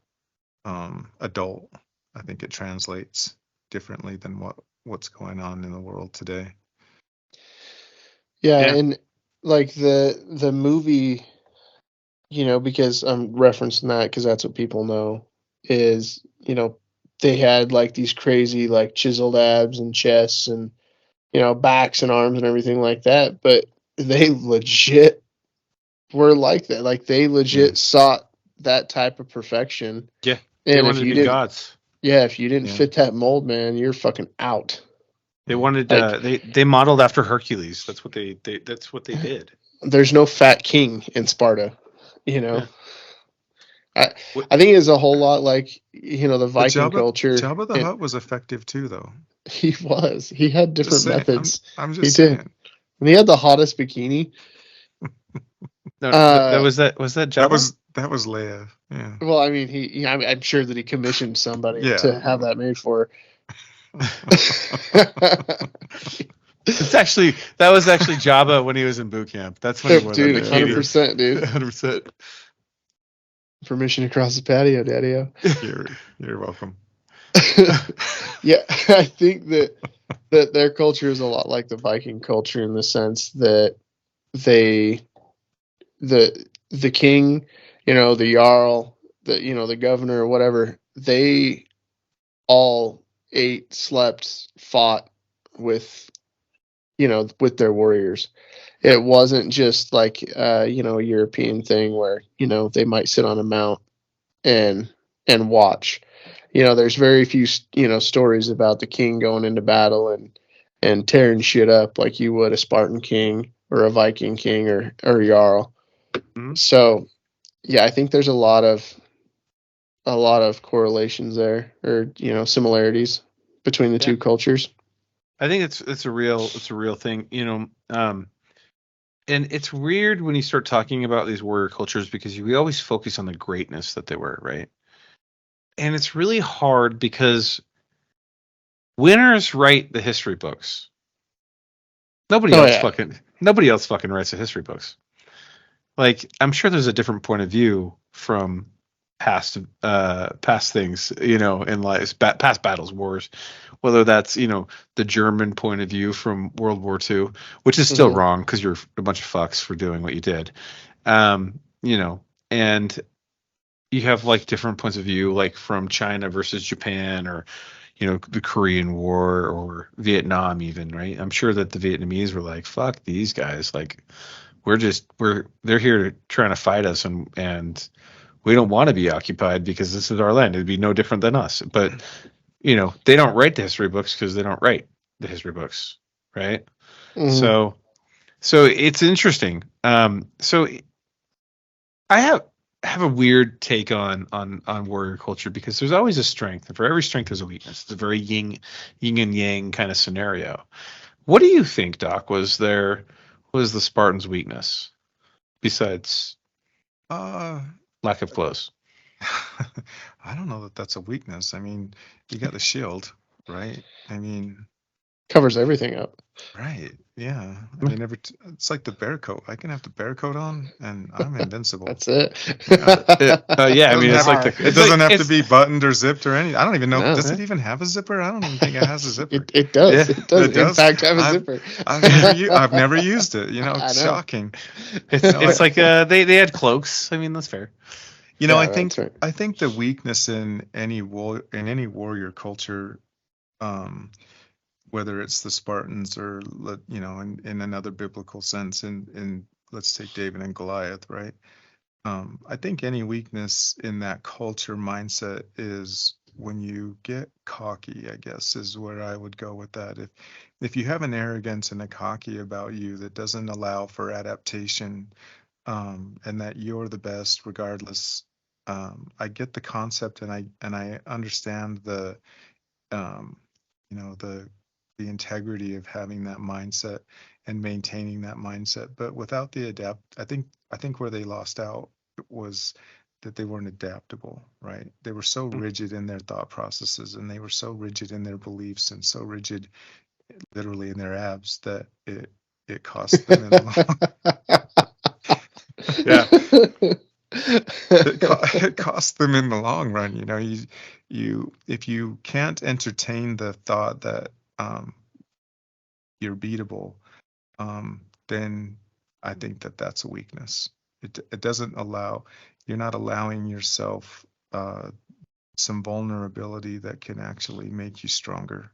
adult. I think it translates differently than what's going on in the world today. Yeah, and like the movie, because I'm referencing that because that's what people know, is, they had like these crazy like chiseled abs and chests and, backs and arms and everything like that, but they legit were like that. Like, they legit sought that type of perfection. Yeah. And they wanted to be gods. Yeah, if you didn't fit that mold, man, you're fucking out. They wanted they modeled after Hercules. That's what they did. There's no fat king in Sparta, Yeah. I think it's a whole lot like, the Viking culture. Jabba the Hutt was effective too, though. He was. He had different methods. I'm just saying. And he had the hottest bikini. No, was that Jabba? That was Leia. Yeah. Well, I mean, I'm sure that he commissioned somebody to have that made for. That was actually Jabba when he was in boot camp. That's when he wore dude, 100%, dude. 100%. Permission to cross the patio, Daddy-o. You're welcome. Yeah, I think that their culture is a lot like the Viking culture in the sense that the king, the jarl, the governor or whatever, they all ate, slept, fought with with their warriors. It wasn't just like a European thing where they might sit on a mount and watch. There's very few stories about the king going into battle and tearing shit up like you would a Spartan king or a Viking king or jarl. Mhm. So yeah, I think there's a lot of correlations there, or similarities between the Yeah. two cultures. I think it's a real thing, and it's weird when you start talking about these warrior cultures because we always focus on the greatness that they were, right? And it's really hard because winners write the history books. Nobody Oh else yeah. fucking writes the history books. Like, I'm sure there's a different point of view from past things, in life, past battles, wars, whether that's, the German point of view from World War II, which is still Mhm. wrong because you're a bunch of fucks for doing what you did. Um, and you have like different points of view, like from China versus Japan, or the Korean War or Vietnam, even, right? I'm sure that the Vietnamese were like, fuck these guys, like they're here trying to fight us, and we don't want to be occupied because this is our land. It'd be no different than us. But they don't write the history books because they don't write the history books, right? Mhm. So it's interesting. So I have a weird take on warrior culture because there's always a strength, and for every strength there's a weakness. It's a very yin and yang kind of scenario. What do you think, Doc, was the Spartans' weakness besides Uh, lack of clothes? I don't know that that's a weakness. I mean, you got the shield, right? I mean, Covers everything up. right. Yeah. I mean, it's like the bear coat. I can have the bear coat on and I'm invincible. That's it. Yeah. Yeah, I Doesn't mean, it's have like Alright. it doesn't have to be buttoned or zipped or anything. I don't even know. No. Does it even have a zipper? I don't even think it has a zipper. It does. Yeah, It does. It does? In fact, have a I've- zipper. I've never used it. I know. Shocking. it's like they had cloaks. I mean, that's fair. Yeah, I that's right. think the weakness in any warrior culture, um, whether it's the Spartans or in another biblical sense, in let's take David and Goliath, right? I think any weakness in that culture mindset is when you get cocky, I guess, is where I would go with that. If you have an arrogance and a cocky about you that doesn't allow for adaptation, and that you're the best regardless. I get the concept, and I understand the um, the integrity of having that mindset and maintaining that mindset. But without the I think where they lost out was that they weren't adaptable, right? They were so rigid in their thought processes, and they were so rigid in their beliefs, and so rigid literally in their abs that it cost them in the Yeah. it costs them in the long run. You if you can't entertain the thought that you're beatable, then I think that that's a weakness. It doesn't allow, you're not allowing yourself some vulnerability that can actually make you stronger.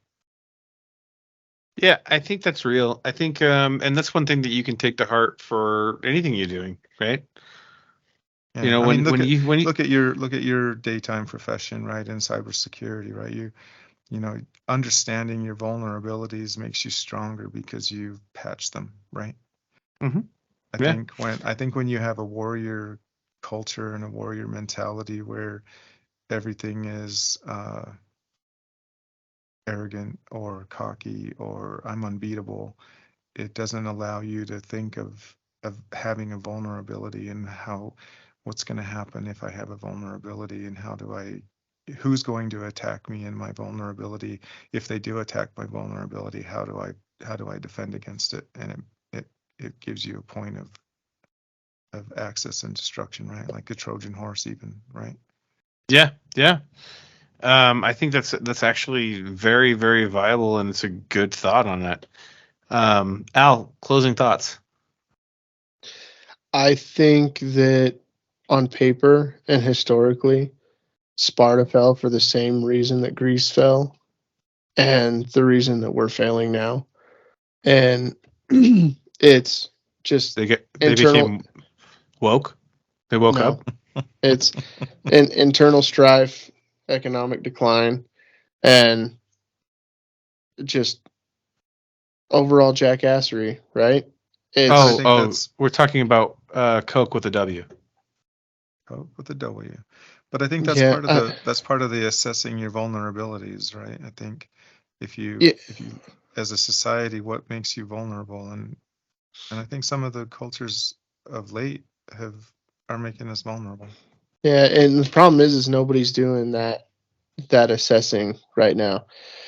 Yeah, I think that's real. I think, and that's one thing that you can take to heart for anything you're doing, right? Yeah, I mean, When you look at your daytime profession, right, in cybersecurity, right? Understanding your vulnerabilities makes you stronger because you patch them, right? Mhm. I Yeah. think when you have a warrior culture and a warrior mentality where everything is arrogant or cocky or I'm unbeatable, it doesn't allow you to think of having a vulnerability and what's going to happen if I have a vulnerability, and who's going to attack me in my vulnerability. If they do attack my vulnerability, how do I defend against it? And it gives you a point of access and destruction, right? Like a Trojan horse, even, right? Yeah, yeah. I think that's actually very, very viable, and it's a good thought on that. Al, closing thoughts. I think that on paper and historically, Sparta fell for the same reason that Greece fell, and the reason that we're failing now. and it's just They internal. became woke. They woke No, up. it's an internal strife, economic decline, and just overall jackassery. Right? It's I think that's we're talking about Coke with a W. with a W. But I think that's yeah, part of the assessing your vulnerabilities, right? I think if you yeah, as a society, what makes you vulnerable, and I think some of the cultures of late are making us vulnerable. yeah. And the problem is nobody's doing that assessing right now.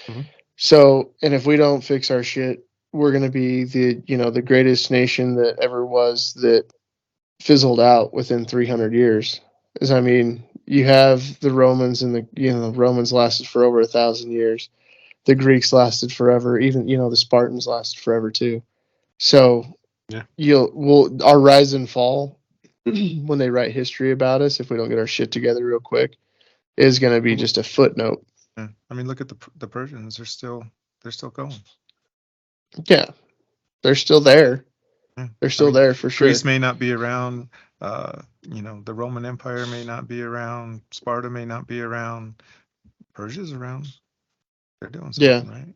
Mhm. So, and if we don't fix our shit, we're gonna be the greatest nation that ever was that fizzled out within 300 years. Is I mean, you have the Romans, and the Romans lasted for over 1,000 years. The Greeks lasted forever. Even the Spartans lasted forever too. So Yeah. our rise and fall when they write history about us, if we don't get our shit together real quick, is going to be just a footnote. Yeah. I mean, look at the Persians. They're still going. Yeah, they're still there. Yeah. They're still there for sure. Greece may not be around. The Roman Empire may not be around. Sparta may not be around. Persia's around. They're doing something, right?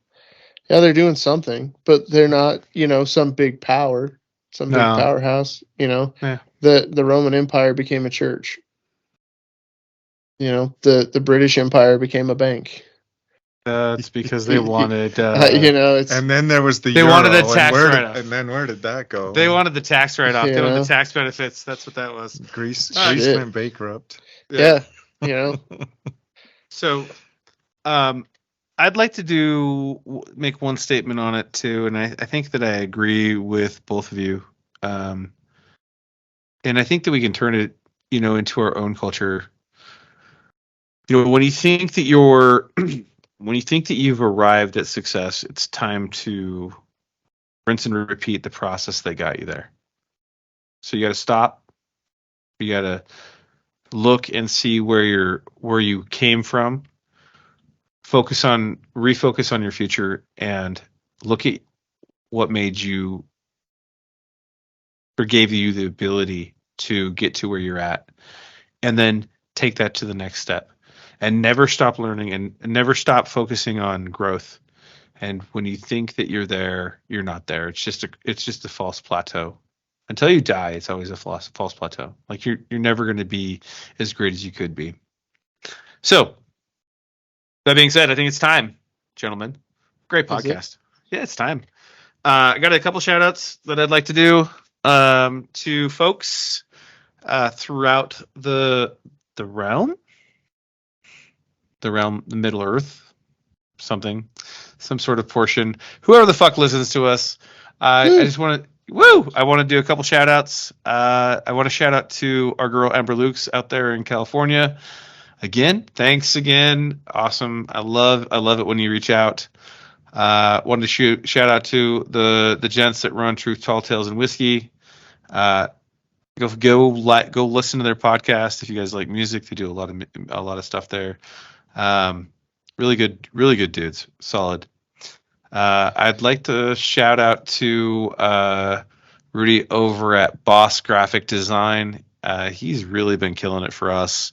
Yeah, they're doing something, but they're not, some big power, some big No. powerhouse. Yeah. The Roman Empire became a church. The British Empire became a bank. That's because they wanted. It's And then there was the they euro, wanted a tax write-off. and then where did that go? They wanted the tax write-off. They wanted Yeah. the tax benefits. That's what that was. Greece Shit. went bankrupt. Yeah. So, I'd like to make one statement on it too, and I think that I agree with both of you. And I think that we can turn it, into our own culture. When you think that you've arrived at success, it's time to rinse and repeat the process that got you there. So you got to stop. You got to look and see where you came from. Refocus on your future, and look at what made you or gave you the ability to get to where you're at, and then take that to the next step. And never stop learning, and never stop focusing on growth. And when you think that you're there, you're not there. It's just a false plateau. Until you die, it's always a false plateau. Like you're never going to be as great as you could be. So that being said, I think it's time, gentlemen. Great podcast. Yeah, it's time. I got a couple shout outs that I'd like to do to folks throughout the realm. The Middle Earth, some sort of portion. Whoever the fuck listens to us, I just want to. I want to do a couple shout outs. I want to shout out to our girl Amber Lukes out there in California. Again, thanks again. Awesome. I love it when you reach out. Wanted to shout out to the gents that run Truth, Tall Tales, and Whiskey. Go listen to their podcast if you guys like music. They do a lot of stuff there. Really good dudes. Solid. I'd like to shout out to Rudy over at Boss Graphic Design. He's really been killing it for us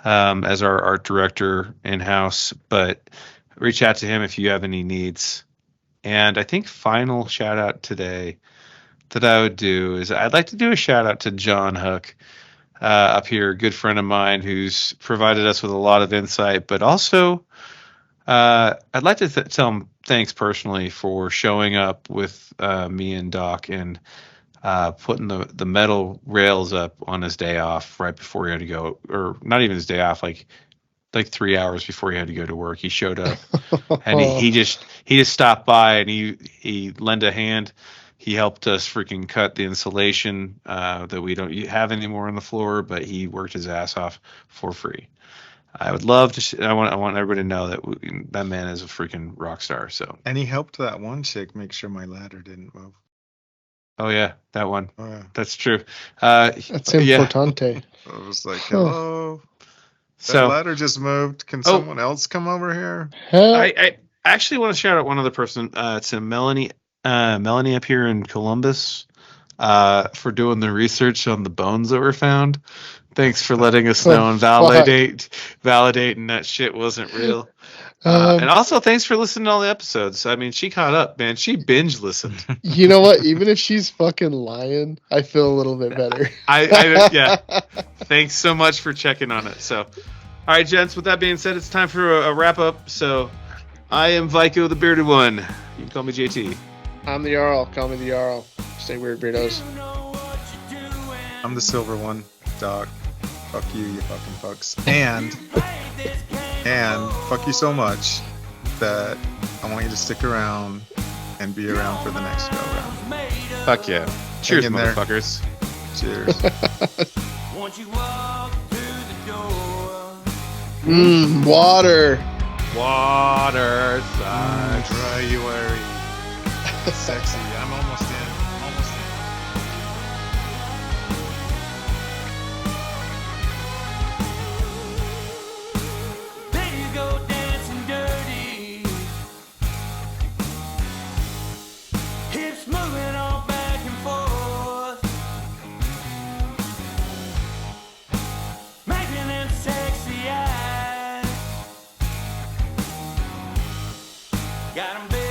as our art director in-house, but reach out to him if you have any needs. And I think final shout out today that I would do is I'd like to do a shout out to John Hook up here, a good friend of mine who's provided us with a lot of insight, but also I'd like to tell him thanks personally for showing up with me and Doc and putting the metal rails up on his day off right before he had to go, or not even his day off, like 3 hours before he had to go to work. He showed up and he just stopped by and he lent a hand. He helped us freaking cut the insulation that we don't have anymore on the floor, but he worked his ass off for free. I would love to. I want everybody to know that that man is a freaking rock star. So. And he helped that one chick make sure my ladder didn't move. Oh yeah, that one. Oh, yeah. That's true. That's importante. I was like, hello. So that ladder just moved. Can someone else come over here? I actually want to shout out one other person. It's Melanie Melanie up here in Columbus for doing the research on the bones that were found. Thanks for letting us know and validating that shit wasn't real. And also, thanks for listening to all the episodes. I mean, she caught up, man. She binge listened. You know what? Even if she's fucking lying, I feel a little bit better. Yeah. Thanks so much for checking on it. So, all right, gents. With that being said, it's time for a wrap up. So, I am Vico, the bearded one. You can call me JT. I'm the Jarl. Call me the Jarl. Stay weird, beardos. I'm the silver one, Doc. Fuck you, you fucking fucks. And fuck you so much that I want you to stick around and be around for the next go round. Fuck yeah. Cheers, motherfuckers. Cheers. Water. Water. Dry-uary. Sexy. I'm almost in. Got 'em